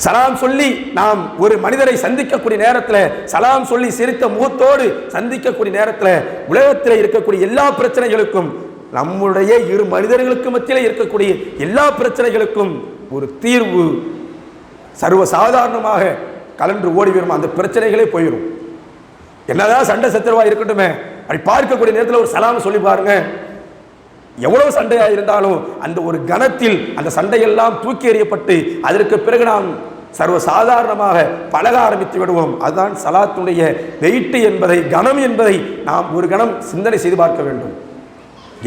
சலாம் சொல்லி நாம் ஒரு மனிதரை சந்திக்கக்கூடிய நேரத்தில், சலாம் சொல்லி சிரித்த முகத்தோடு சந்திக்கக்கூடிய நேரத்தில் உலகத்தில் இருக்கக்கூடிய எல்லா பிரச்சனைகளுக்கும், நம்முடைய இரு மனிதர்களுக்கு மத்தியில் இருக்கக்கூடிய எல்லா பிரச்சனைகளுக்கும் ஒரு தீர்வு சர்வசாதாரணமாக கலன்று ஓடி வரும். அந்த பிரச்சனைகளே போயிடும். என்னதான் சண்டை சச்சரவா இருக்கட்டுமே, அப்படி பார்க்கக்கூடிய நேரத்தில் ஒரு சலாம் சொல்லி பாருங்க, எவ்வளவு சண்டையா இருந்தாலும் அந்த ஒரு கணத்தில் அந்த சண்டையெல்லாம் தூக்கி எறியப்பட்டு அதற்கு பிறகு நாம் சர்வசாதாரணமாக பழக ஆரம்பித்து விடுவோம். அதுதான் சலாத்துடைய வெயிட்டு என்பதை, கணம் என்பதை நாம் ஒரு கணம் சிந்தனை செய்து பார்க்க வேண்டும்.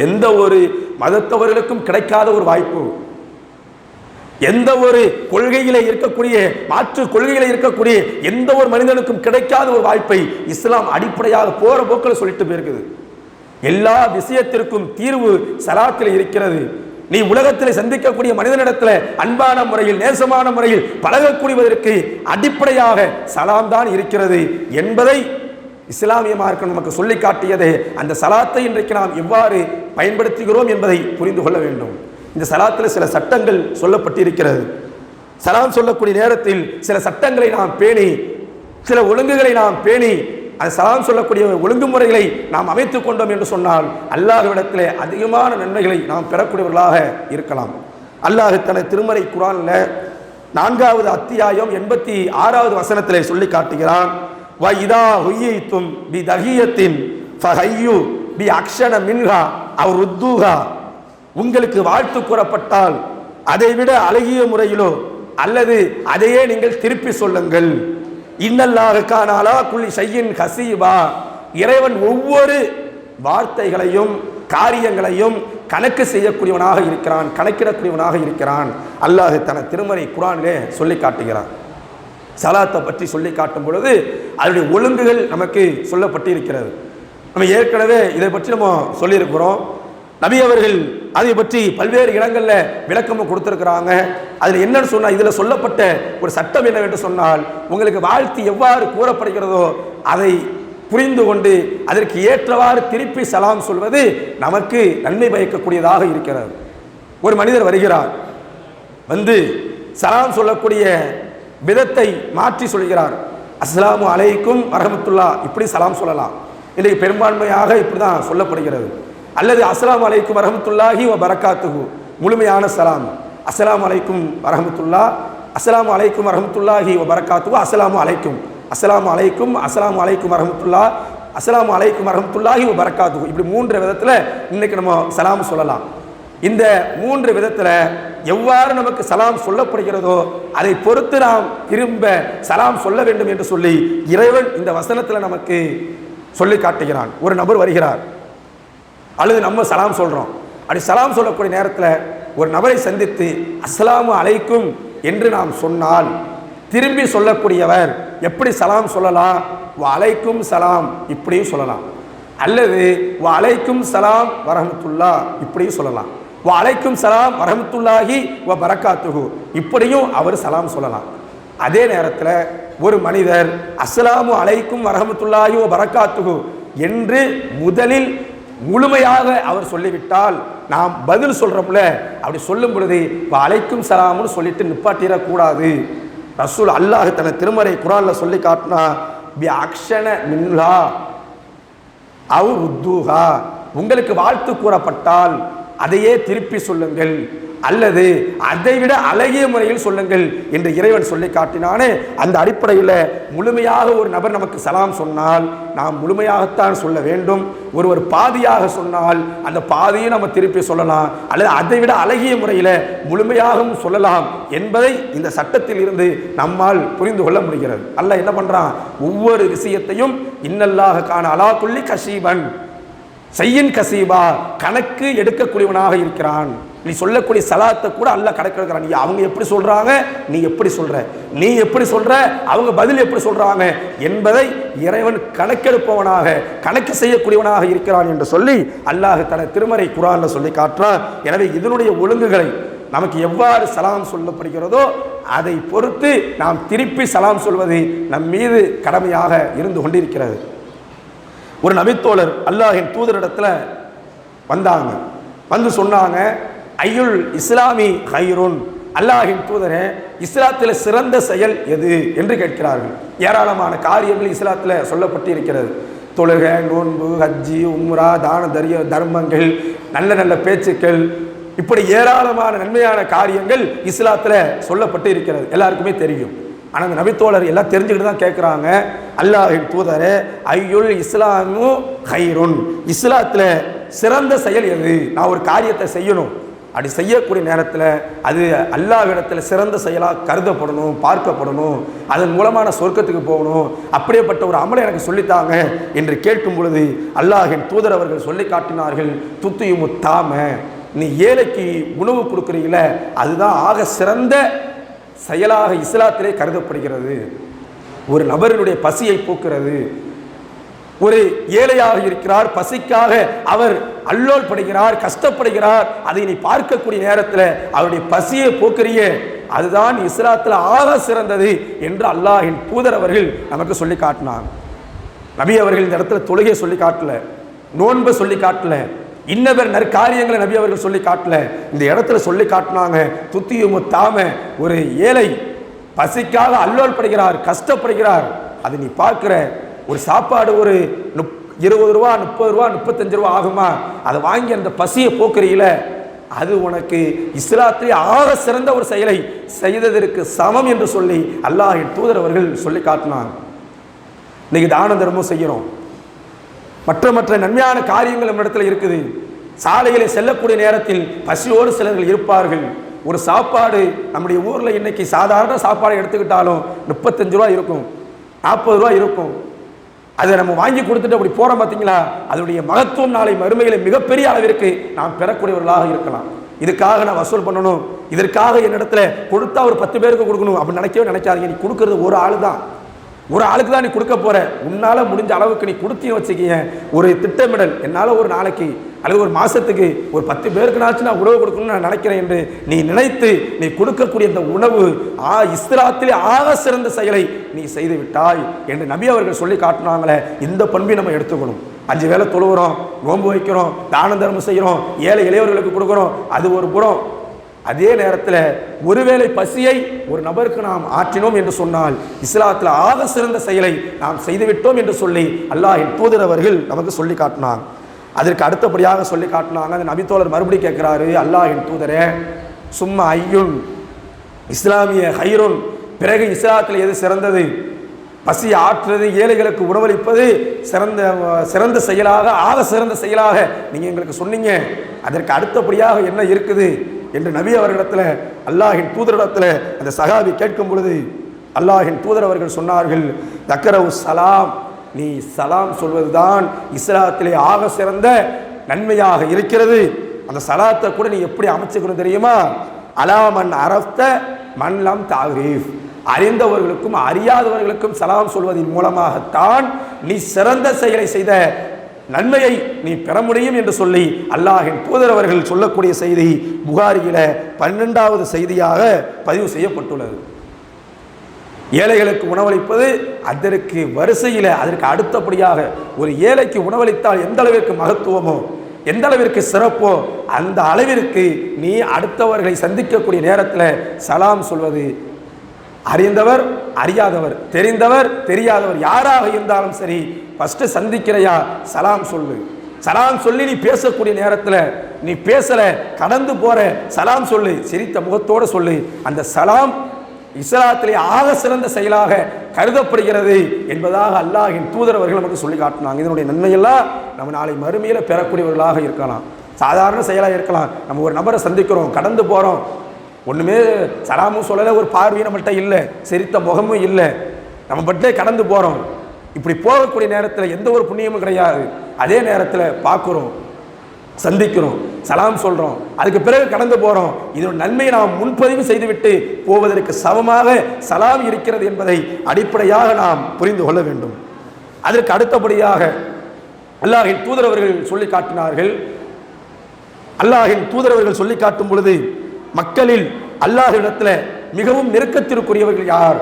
எந்த ஒரு மதத்தவர்களுக்கும் கிடைக்காத ஒரு வாய்ப்பு, எந்த ஒரு கொள்கையில இருக்கக்கூடிய, மாற்று கொள்கையில இருக்கக்கூடிய எந்த ஒரு மனிதனுக்கும் கிடைக்காத ஒரு வாய்ப்பை இஸ்லாம் அடிப்படையாக போற போக்கில் சொல்லிட்டு போயிருக்குது. எல்லா விஷயத்திற்கும் தீர்வு சலாத்தில் இருக்கிறது. நீ உலகத்தில் சந்திக்கக்கூடிய மனிதனிடத்தில் அன்பான முறையில், நேசமான முறையில் பழகக்கூடியதற்கு அடிப்படையாக சலாம் தான் இருக்கிறது என்பதை இஸ்லாமிய மார்க்கம் நமக்கு சொல்லி காட்டியது. அந்த சலாத்தை இன்றைக்கு நாம் எவ்வாறு பயன்படுத்துகிறோம் என்பதை புரிந்து கொள்ள வேண்டும். இந்த சலாத்தில் சில சட்டங்கள் சொல்லப்பட்டிருக்கிறது. சலாம் சொல்லக்கூடிய நேரத்தில் சில சட்டங்களை நாம் பேணி, சில ஒழுங்குகளை நாம் பேணி அந்த சலாம் சொல்லக்கூடிய ஒழுங்குமுறைகளை நாம் அமைத்துக் கொண்டோம் என்று சொன்னால் அல்லாஹ்விடத்திலே அதிகமான நன்மைகளை நாம் பெறக்கூடியவர்களாக இருக்கலாம். அல்லாஹ் தனது திருமறை குர்ஆன்ல 4வது அத்தியாயம் 86வது வசனத்திலே சொல்லி காட்டுகிறான். வ இதா ஹுய்யிதும் பி தஹியத்தின் ஃபஹய்யு பி அக்ஷன மின்ஹா அவ் ருத்தூஹா. உங்களுக்கு வாழ்த்து கூறப்பட்டால் அதைவிட அழகிய முறையிலோ அல்லது அதையே நீங்கள் திருப்பி சொல்லுங்கள். இன்னல்லாஹ கான அலா குல்லி ஷைஇன் ஹஸீபா. இறைவன் ஒவ்வொரு வார்த்தைகளையும் காரியங்களையும் கணக்கு செய்யக்கூடியவனாக இருக்கிறான், கணக்கிடக்கூடியவனாக இருக்கிறான். அல்லாஹ் தன திருமறை குர்ஆனிலே சொல்லி காட்டுகிறான். சலாத்தை பற்றி சொல்லி காட்டும் பொழுது அதனுடைய ஒழுங்குகள் நமக்கு சொல்லப்பட்டிருக்கிறது. நம்ம ஏற்கனவே இதை பற்றி நம்ம சொல்லியிருக்கிறோம். நபி அவர்கள் அதை பற்றி பல்வேறு இடங்களில் விளக்கமும் கொடுத்திருக்கிறாங்க. அதில் என்னன்னு சொன்னால், இதில் சொல்லப்பட்ட ஒரு சட்டம் என்னவென்று சொன்னால், உங்களுக்கு வாழ்த்து எவ்வாறு கூறப்படுகிறதோ அதை புரிந்து கொண்டு அதற்கு ஏற்றவாறு திருப்பி சலாம் சொல்வது நமக்கு நன்மை பயக்கக்கூடியதாக இருக்கிறது. ஒரு மனிதர் வருகிறார், வந்து சலாம் சொல்லக்கூடிய விதத்தை மாற்றி சொல்கிறார். அஸ்ஸலாமு அலைக்கும் வரஹ்மத்துல்லா, இப்படி சலாம் சொல்லலாம். இன்றைக்கு பெரும்பான்மையாக இப்படி தான் சொல்லப்படுகிறது. அல்லது அஸ்ஸலாமு அலைக்கும் வரஹ்மத்துல்லாஹி வ பரக்காத்துஹு, முழுமையான சலாம். அஸ்ஸலாமு அலைக்கும் வரஹ்மத்துல்லா, அஸ்ஸலாமு அலைக்கும் வரஹ்மத்துல்லாஹி வ பரக்காத்துஹு, அஸ்ஸலாமு அலைக்கும், அஸ்ஸலாமு அலைக்கும், அஸ்ஸலாமு அலைக்கும் வரஹ்மத்துல்லா, அஸ்ஸலாமு அலைக்கும் வரஹ்மத்துல்லாஹி வ பரக்காத்துஹு. இப்படி 3 விதத்தில் இன்னைக்கு நம்ம சலாம் சொல்லலாம். இந்த 3 விதத்தில் எவ்வாறு நமக்கு சலாம் சொல்லப்படுகிறதோ அதை பொறுத்து நாம் திரும்ப சலாம் சொல்ல வேண்டும் என்று சொல்லி இறைவன் இந்த வசனத்தில் நமக்கு சொல்லி காட்டுகிறான். ஒரு நபர் வருகிறார், அல்லது நம்ம சலாம் சொல்கிறோம். அப்படி சலாம் சொல்லக்கூடிய நேரத்தில் ஒரு நபரை சந்தித்து அஸ்ஸலாமு அலைக்கும் என்று நாம் சொன்னால் திரும்பி சொல்லக்கூடியவர் எப்படி சலாம் சொல்லலாம்? வ அலைக்கும் சலாம் இப்படியும் சொல்லலாம், அல்லது வ அலைக்கும் சலாம் வரஹ்மத்துல்லா இப்படியும் சொல்லலாம், வ அலைக்கும் சலாம் வரஹ்மத்துல்லாஹி வ பரக்காத்துஹு இப்படியும் அவர் சலாம் சொல்லலாம். அதே நேரத்தில் ஒரு மனிதர் அஸ்ஸலாமு அலைக்கும் வரஹ்மத்துல்லாஹி வ பரக்காத்துஹு என்று முதலில் முழுமையாக அவர் சொல்லிவிட்டால் நாம் பதில் சொல்றோம்ல, அப்படி சொல்லும் பொழுது அலைக்கும் சலாம்னு சொல்லிட்டு நிப்பாட்டிடக்கூடாது. ரசூல் அல்லாஹ் தன திருமறை குர்ஆன்ல சொல்லி காட்டினா, பி அக்ஷன மின்ஹா அவ் ருத்தூஹா, உங்களுக்கு வாழ்த்து கூறப்பட்டால் அதையே திருப்பி சொல்லுங்கள், அல்லது அதைவிட அழகிய முறையில் சொல்லுங்கள் என்று இறைவன் சொல்லி காட்டினானே. அந்த அடிப்படையில் முழுமையாக ஒரு நபர் நமக்கு சலாம் சொன்னால் நாம் முழுமையாகத்தான் சொல்ல வேண்டும். ஒருவர் பாதியாக சொன்னால் அந்த பாதியை நம்ம திருப்பி சொல்லலாம், அல்லது அதைவிட அழகிய முறையில் முழுமையாகவும் சொல்லலாம் என்பதை இந்த சட்டத்தில் இருந்து நம்மால் புரிந்து கொள்ள முடிகிறது. அல்லாஹ் என்ன பண்றான்? ஒவ்வொரு விஷயத்தையும் இன்னல்லாஹ கான அலா குல்லி கஷீபன் ஷைஇன் கசீபா, கணக்கு எடுக்கக்கூடியவனாக இருக்கிறான். நீ சொல்லக்கூடிய சலாத்தை கூட அல்லாஹ் கணக்கு எடுக்கிறான். நீ அவங்க எப்படி சொல்றாங்க, நீ எப்படி சொல்ற, நீ எப்படி சொல்ற, அவங்க பதில் எப்படி சொல்றாங்க என்பதை இறைவன் கணக்கெடுப்பவனாக கணக்கு செய்யக்கூடியவனாக இருக்கிறான் என்று சொல்லி அல்லாஹ் தன திருமறை குர்ஆன்ல சொல்லி காட்டுறான். எனவே இதனுடைய ஒழுங்குகளை நமக்கு எவ்வாறு சலாம் சொல்லப்படுகிறதோ அதை பொறுத்து நாம் திருப்பி சலாம் சொல்வது நம் மீது கடமையாக இருந்து கொண்டிருக்கிறது. ஒரு நபித்தோழர் அல்லாஹின் தூதரிடத்தில் வந்தாங்க, வந்து சொன்னாங்க, ஐயுல் இஸ்லாமி ஹைருன், அல்லாஹின் தூதரே இஸ்லாத்தில் சிறந்த செயல் எது என்று கேட்கிறார்கள். ஏராளமான காரியங்கள் இஸ்லாத்தில் சொல்லப்பட்டு இருக்கிறது. தொழுகை, நோன்பு, ஹஜ்ஜி, உம்ரா, தான தர்மங்கள், நல்ல நல்ல பேச்சுக்கள், இப்படி ஏராளமான நன்மையான காரியங்கள் இஸ்லாத்தில் சொல்லப்பட்டு இருக்கிறது, எல்லாருக்குமே தெரியும். ஆனால் அந்த நபித்தோழர் எல்லாம் தெரிஞ்சுக்கிட்டு தான் கேட்குறாங்க, அல்லாஹின் தூதரே ஐயுல் இஸ்லாமு ஹைருன், இஸ்லாத்தில் சிறந்த செயல் எது? நான் ஒரு காரியத்தை செய்யணும், அப்படி செய்யக்கூடிய நேரத்தில் அது அல்லாஹ்விடத்தில் சிறந்த செயலாக கருதப்படணும், பார்க்கப்படணும், அதன் மூலமான சொர்க்கத்துக்கு போகணும், அப்படியேப்பட்ட ஒரு அமலை எனக்கு சொல்லித்தாங்க என்று கேட்கும் பொழுது அல்லாஹின் தூதர் அவர்கள் சொல்லி காட்டினார்கள், துத்தியுமு தாம, நீ ஏழைக்கு உணவு கொடுக்குறீங்கள அதுதான் ஆக சிறந்த செயலாக இஸ்லாத்திலே கருதப்படுகிறது. ஒரு நபரினுடைய பசியை போக்குறது. ஒரு ஏழையாக இருக்கிறார், பசிக்காக அவர் அல்லோல் படுகிறார், கஷ்டப்படுகிறார், அதை நீ பார்க்கக்கூடிய நேரத்தில் அவருடைய பசியை போக்குறிய அதுதான் இஸ்லாத்தில் ஆக சிறந்தது என்று அல்லாஹின் தூதர் அவர்கள் நமக்கு சொல்லி காட்டினார். நபி அவர்கள் இந்த இடத்துல தொழுகை சொல்லி காட்டல, நோன்பை சொல்லி காட்டல, இன்னவர் நற்காரியங்களை நபி அவர்கள் சொல்லி காட்டல, இந்த இடத்துல சொல்லி காட்டினாங்க, துத்தியுமு தாம, ஒரு ஏழை பசிக்காக அல்லோல் படுகிறார், கஷ்டப்படுகிறார், அதை நீ பார்க்கிற ஒரு சாப்பாடு ஒரு 20 ரூபா, 30 ரூபா, 35 ரூபா ஆகுமா? அதை வாங்கி அந்த பசியை போக்குறீல, அது உனக்கு இஸ்லாத்திலே ஆக சிறந்த ஒரு செயலை செய்ததற்கு சமம் என்று சொல்லி அல்லாஹ்வின் தூதர் அவர்கள் சொல்லி காட்டினாங்க. இன்னைக்கு தான தர்மம் செய்கிறோம், மற்ற நன்மையான காரியங்கள் நம்ம இடத்துல இருக்குது. சாலைகளை செல்லக்கூடிய நேரத்தில் பசியோடு சிலர்கள் இருப்பார்கள். ஒரு சாப்பாடு நம்முடைய ஊரில் இன்னைக்கு சாதாரண சாப்பாடை எடுத்துக்கிட்டாலும் 35 ரூபா இருக்கும், 40 ரூபா இருக்கும். அதை நம்ம வாங்கி கொடுத்துட்டு அப்படி போகிறோம் பார்த்தீங்களா? அதனுடைய மகத்துவம் நாளை மறுமையில மிகப்பெரிய அளவிற்கு நாம் பெறக்கூடியவர்களாக இருக்கலாம். இதுக்காக நான் வசூல் பண்ணணும், இதற்காக என்னிடத்துல கொடுத்தா ஒரு 10 பேருக்கு கொடுக்கணும் அப்படின்னு நினைக்காதீங்க. நீ கொடுக்கறது ஒரு ஆள் தான், ஒரு ஆளுக்கு தான் நீ கொடுக்க போற. உன்னால முடிஞ்ச அளவுக்கு நீ கொடுத்தீங்க வச்சுக்கீங்க, ஒரு திட்டமிடல், என்னால் ஒரு நாளைக்கு அல்லது ஒரு மாசத்துக்கு ஒரு 10 பேருக்குனாச்சும் நான் உணவு கொடுக்கணும்னு நான் நினைக்கிறேன் என்று நீ நினைத்து நீ கொடுக்கக்கூடிய இந்த உணவு இஸ்லாத்திலே ஆக சிறந்த செயலை நீ செய்து விட்டாய் என்று நபி அவர்கள் சொல்லி காட்டினாங்களே. இந்த பண்பை நம்ம எடுத்துக்கணும். 5 வேளை தொழுகிறோம், நோன்பு வைக்கிறோம், தான தர்மம் செய்கிறோம், ஏழை இளையவர்களுக்கு கொடுக்குறோம், அது ஒரு புறம். அதே நேரத்தில் ஒருவேளை பசியை ஒரு நபருக்கு நாம் ஆற்றினோம் என்று சொன்னால் இஸ்லாத்தில் ஆக சிறந்த செயலை நாம் செய்துவிட்டோம் என்று சொல்லி அல்லாஹ்வின் தூதர் அவர்கள் நமக்கு சொல்லி காட்டினாங்க. அதற்கு அடுத்தபடியாக சொல்லி காட்டினாங்க. அந்த நபித்தோழர் மறுபடி கேட்கிறாரு, அல்லாஹ்வின் தூதரே, சும்மா ஐயுன் இஸ்லாமிய ஹைருன், பிறகு இஸ்லாத்தில் எது சிறந்தது? பசி ஆற்றுறது, ஏழைகளுக்கு உணவளிப்பது சிறந்த செயலாக, ஆக சிறந்த செயலாக நீங்கள் எங்களுக்கு சொன்னீங்க. அதற்கு அடுத்தபடியாக என்ன இருக்குது என்று நபி அவர்களிடத்தில் அல்லாஹ்வின் தூதரிடத்தில் அந்த சஹாபி கேட்கும் பொழுது அல்லாஹ்வின் தூதர் அவர்கள் சொன்னார்கள், தக்கரவு சலாம், நீ சலாம் சொல்வதுதான் இஸ்லாத்திலே ஆக சிறந்த நன்மையாக இருக்கிறது. அந்த சலாத்தை கூட நீ எப்படி அமைச்சுக்கணும் தெரியுமா? அலாமன் அரஃப்த மன்லம் தாரீஃப், அறிந்தவர்களுக்கும் அறியாதவர்களுக்கும் சலாம் சொல்வதன் மூலமாகத்தான் நீ சிறந்த செயலை செய்த நன்மையை நீ பெற முடியும் என்று சொல்லி அல்லாஹ்வின் தூதர் அவர்கள் சொல்லக்கூடிய செய்தி புகாரியில 12வது செய்தியாக பதிவு செய்யப்பட்டுள்ளது. ஏழைகளுக்கு உணவளிப்பது அதற்கு வரிசையில் அதற்கு அடுத்தபடியாக ஒரு ஏழைக்கு உணவளித்தால் எந்த அளவிற்கு மகத்துவமோ, எந்த அளவிற்கு சிறப்போ, அந்த அளவிற்கு நீ அடுத்தவர்களை சந்திக்கக்கூடிய நேரத்தில் சலாம் சொல்வது, அறிந்தவர் அறியாதவர், தெரிந்தவர் தெரியாதவர், யாராக இருந்தாலும் சரி, ஃபர்ஸ்ட் சந்திக்கிறையா சலாம் சொல்லு. சலாம் சொல்லி நீ பேசக்கூடிய நேரத்தில் நீ பேசல, கடந்து போற, சலாம் சொல்லு, சிரித்த முகத்தோடு சொல்லு. அந்த சலாம் இஸ்லாத்திலே ஆக சிறந்த செயலாக கருதப்படுகிறது என்பதாக அல்லாஹ்வின் தூதர் அவர்கள் நமக்கு சொல்லி காட்டினாங்க. இதனுடைய நன்மையெல்லாம் நம்ம நாளை மறுமையில பெறக்கூடியவர்களாக இருக்கலாம். சாதாரண செயலாக இருக்கலாம். நம்ம ஒரு நபரை சந்திக்கிறோம், கடந்து போறோம், ஒண்ணுமே சலாமும் சொல்லலை, ஒரு பார்வையும் நம்மகிட்ட இல்லை, சிரித்த முகமும் இல்லை, நம்ம பட்டே கடந்து போறோம். இப்படி போகக்கூடிய நேரத்தில் எந்த ஒரு புண்ணியமும் கிடையாது. அதே நேரத்தில் பார்க்குறோம், சந்திக்கிறோம், சலாம் சொல்றோம், அதுக்கு பிறகு கடந்து போறோம். இதோட நன்மையை நாம் முன்பதிவு செய்துவிட்டு போவதற்கு சமமாக சலாம் இருக்கிறது என்பதை அடிப்படையாக நாம் புரிந்து கொள்ள வேண்டும். அதற்கு அடுத்தபடியாக அல்லாஹ்வின் தூதர் அவர்கள் சொல்லி காட்டினார்கள். அல்லாஹ்வின் தூதர் அவர்கள் சொல்லி காட்டும் பொழுது மக்களில் அல்லாஹ்விடத்தில் மிகவும் நெருக்கத்திற்குரியவர்கள் யார்?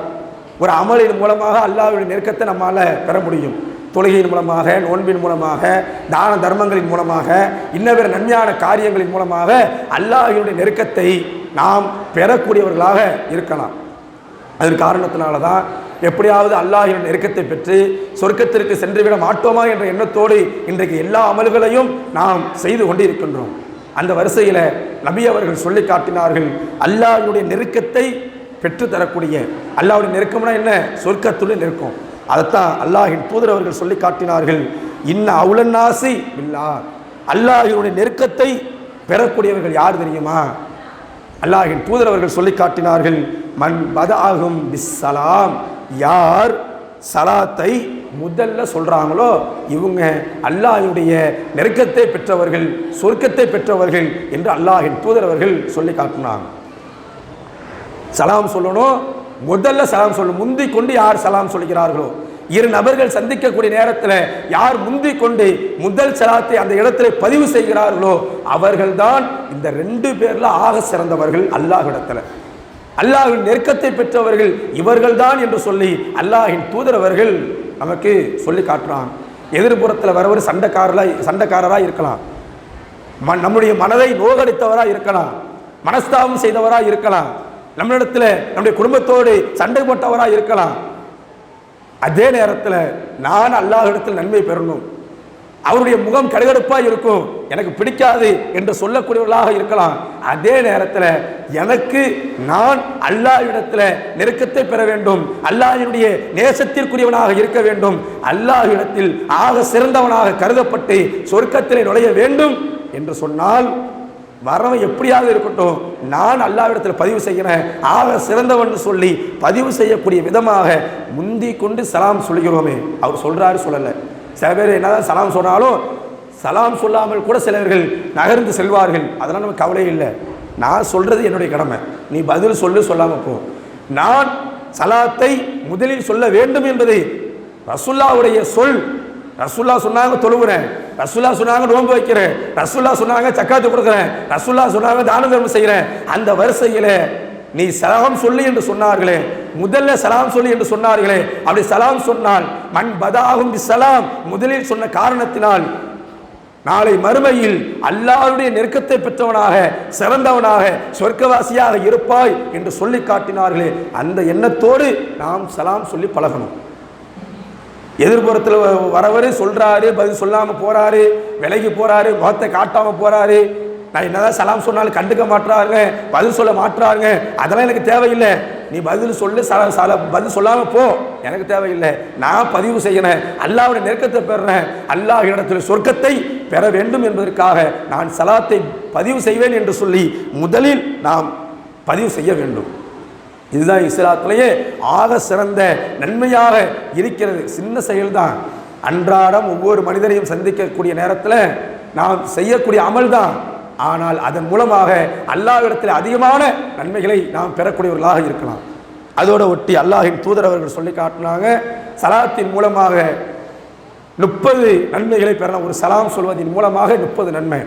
ஒரு அமலின் மூலமாக அல்லாஹ்வுடைய நெருக்கத்தை நம்மால பெற முடியும். தொழுகையின் மூலமாக, நோன்பின் மூலமாக, தான தர்மங்களின் மூலமாக, இன்னவேற நன்மையான காரியங்களின் மூலமாக அல்லாஹ்வுடைய நெருக்கத்தை நாம் பெறக்கூடியவர்களாக இருக்கலாம். அதன் காரணத்தினால தான் எப்படியாவது அல்லாஹ்வுடைய நெருக்கத்தை பெற்று சொர்க்கத்திற்கு சென்றுவிட மாட்டோமா என்ற எண்ணத்தோடு இன்றைக்கு எல்லா அமல்களையும் நாம் செய்து கொண்டிருக்கின்றோம். அந்த வரிசையில் நபி அவர்கள் சொல்லி காட்டினார்கள், அல்லாஹ்வுடைய நெருக்கத்தை பெற்று தரக்கூடிய, அல்லாஹ்வுடைய நெருக்கம்னா என்ன? சொர்க்கத்துடைய நெருக்கம். அதைத்தான் அல்லாஹ்வின் தூதர் அவர்கள் சொல்லி காட்டினார்கள். இன்ன அவுலன்னாசி பில்லாஹ், அல்லாஹ்வுடைய நெருக்கத்தை பெறக்கூடியவர்கள் யார் தெரியுமா? அல்லாஹ்வின் தூதர் அவர்கள் சொல்லி காட்டினார்கள், மன் பதஅஹும் பிஸ்ஸலாம், யார் சலாத்தை முதல்ல சொல்றாங்களோ இவங்க அல்லாஹ்வுடைய நெருக்கத்தை பெற்றவர்கள், சொர்க்கத்தை பெற்றவர்கள் என்று அல்லாஹ்வின் தூதர் அவர்கள் சொல்லி காட்டினாங்க. சலாம் சொல்லணும், முதல்ல சலாம் சொல்லணும். முந்தி கொண்டு யார் சலாம் சொல்கிறார்களோ, இரு நபர்கள் சந்திக்கக்கூடிய நேரத்தில் யார் முந்தி கொண்டு முதல் சலாத்தை அந்த இடத்துல பதிவு செய்கிறார்களோ அவர்கள்தான் இந்த 2 பேர்ல ஆக சிறந்தவர்கள் அல்லாஹ்விடத்துல. அல்லாஹ்வின் நெருக்கத்தை பெற்றவர்கள் இவர்கள் தான் என்று சொல்லி அல்லாஹ்வின் தூதர் அவர்கள் நமக்கு சொல்லி காட்டுறான். எதிர்புறத்தில் வரவர் சண்டைக்காரராக இருக்கலாம், நம்முடைய மனதை நோகடித்தவராக இருக்கலாம், மனஸ்தாபம் செய்தவராக இருக்கலாம், நம்மளிடத்தில் நம்முடைய குடும்பத்தோடு சண்டை போட்டவராக இருக்கலாம். அதே நேரத்தில் நான் அல்லாஹ்விடத்தில் நன்மை பெறணும், அவருடைய முகம் கடுகடுப்பாக இருக்கும், எனக்கு பிடிக்காது என்று சொல்லக்கூடியவர்களாக இருக்கலாம். அதே நேரத்தில் எனக்கு நான் அல்லாஹ்விடத்தில் நெருக்கத்தை பெற வேண்டும், அல்லாஹ்வினுடைய நேசத்திற்குரியவனாக இருக்க வேண்டும், அல்லாஹ்விடத்தில் ஆக சிறந்தவனாக கருதப்பட்டு சொர்க்கத்திலே நுழைய வேண்டும் என்று சொன்னால் வரவன் எப்படியாவது இருக்கட்டும், நான் அல்லாஹ்விடத்தில் பதிவு செய்கிறேன், ஆக சிறந்தவன் சொல்லி பதிவு செய்யக்கூடிய விதமாக முந்தி கொண்டு சலாம் சொல்கிறோமே. அவர் சொல்றாரு சொல்லலை. சில பேர் என்னதான் சலாம் சொன்னாலும் சலாம் சொல்லாமல் கூட சிலர்கள் நகர்ந்து செல்வார்கள். அதெல்லாம் நமக்கு கவலை இல்லை. நான் சொல்றது என்னுடைய கடமை, நீ பதில் சொல்லாமல் போ. நான் சலாத்தை முதலில் சொல்ல வேண்டும் என்பதை ரசூலுல்லாஹ்வுடைய சொல். ரசூலுல்லாஹ் சொன்னாங்க தொழுகிறேன், ரசூலுல்லாஹ் சொன்னாங்க நோன்பு வைக்கிறேன், ரசூலுல்லாஹ் சொன்னாங்க ஜக்காத்து கொடுக்குறேன், ரசூலுல்லாஹ் சொன்னாங்க தான தர்மம் செய்கிறேன். அந்த வரிசையில நீ சலாம் சொல்லி என்று சொன்னார்களே, முதல்ல சலாம் சொல்லி என்று சொன்னார்களே, அப்படி சலாம் சொன்னால் மன் பதாகும் சலாம் முதலில் சொன்ன காரணத்தினால் நாளை மறுமையில் அல்லாஹ்வுடைய நெருக்கத்தை பெற்றவனாக சிறந்தவனாக சொர்க்கவாசியாக இருப்பாய் என்று சொல்லி காட்டினார்களே. அந்த எண்ணத்தோடு நாம் சலாம் சொல்லி பழகணும். எதிர்புறத்தில் வரவர் சொல்றாரு, பதில் சொல்லாம போறாரு, விலகி போறாரு, முகத்தை காட்டாம போறாரு, நான் என்னதான் சலாம் சொன்னாலும் கண்டுக்க மாட்டாருங்க, பதில் சொல்ல மாட்டாருங்க, அதெல்லாம் எனக்கு தேவையில்லை. நீ பதில் சொல்லு, பதில் சொல்லாம போ, எனக்கு தேவையில்லை. நான் பதிவு செய்யறேன், அல்லாஹ்வுடைய நெருக்கத்தை பெறேன், அல்லாஹ் இடத்தில் சொர்க்கத்தை பெற வேண்டும் என்பதற்காக நான் சலாத்தை பதிவு செய்வேன் என்று சொல்லி முதலில் நாம் பதிவு செய்ய வேண்டும். இதுதான் இஸ்லாத்திலேயே ஆக சிறந்த நன்மையாக இருக்கிறது. சின்ன செயல்தான், அன்றாடம் ஒவ்வொரு மனிதரையும் சந்திக்கக்கூடிய நேரத்தில் நாம் செய்யக்கூடிய அமல் தான். ஆனால் அதன் மூலமாக அல்லாஹ்விடத்தில் அதிகமான நன்மைகளை நாம் பெறக்கூடியவர்களாக இருக்கலாம். அதோடு ஒட்டி அல்லாஹின் தூதர் அவர்கள் சொல்லி காட்டினாங்க, சலாத்தின் மூலமாக 30 நன்மைகளை பெறலாம். ஒரு சலாம் சொல்வதன் மூலமாக 30 நன்மை.